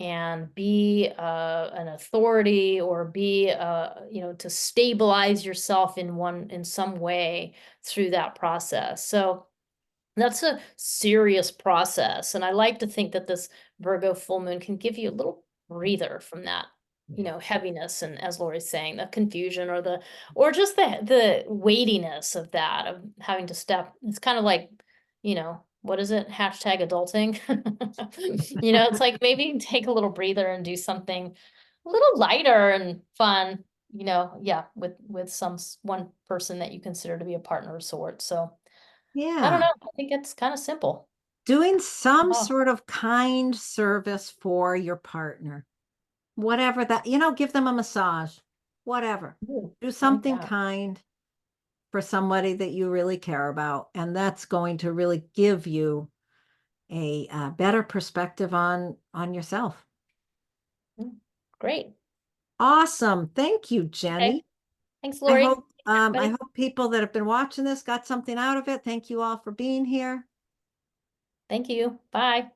and be an authority or be to stabilize yourself in some way through that process. So that's a serious process. And I like to think that this Virgo full moon can give you a little breather from that, heaviness. And as Laurie's saying, the confusion or just the weightiness of that, of having to step. It's kind of like, what is it? Hashtag adulting. It's like maybe take a little breather and do something a little lighter and fun, with one person that you consider to be a partner of sorts. So I don't Yeah. know. I think it's kind of simple. Doing some Oh, sort of kind service for your partner, whatever that, give them a massage, whatever. ooh, Do I like something that. kind for somebody that you really care about. And that's going to really give you a, better perspective on yourself. Mm, great. Awesome. Thank you, Okay. Jenny. Thanks, I Lori. hope I Everybody. hope people that have been watching this got something out of it. Thank you all for being here. Thank you. Bye.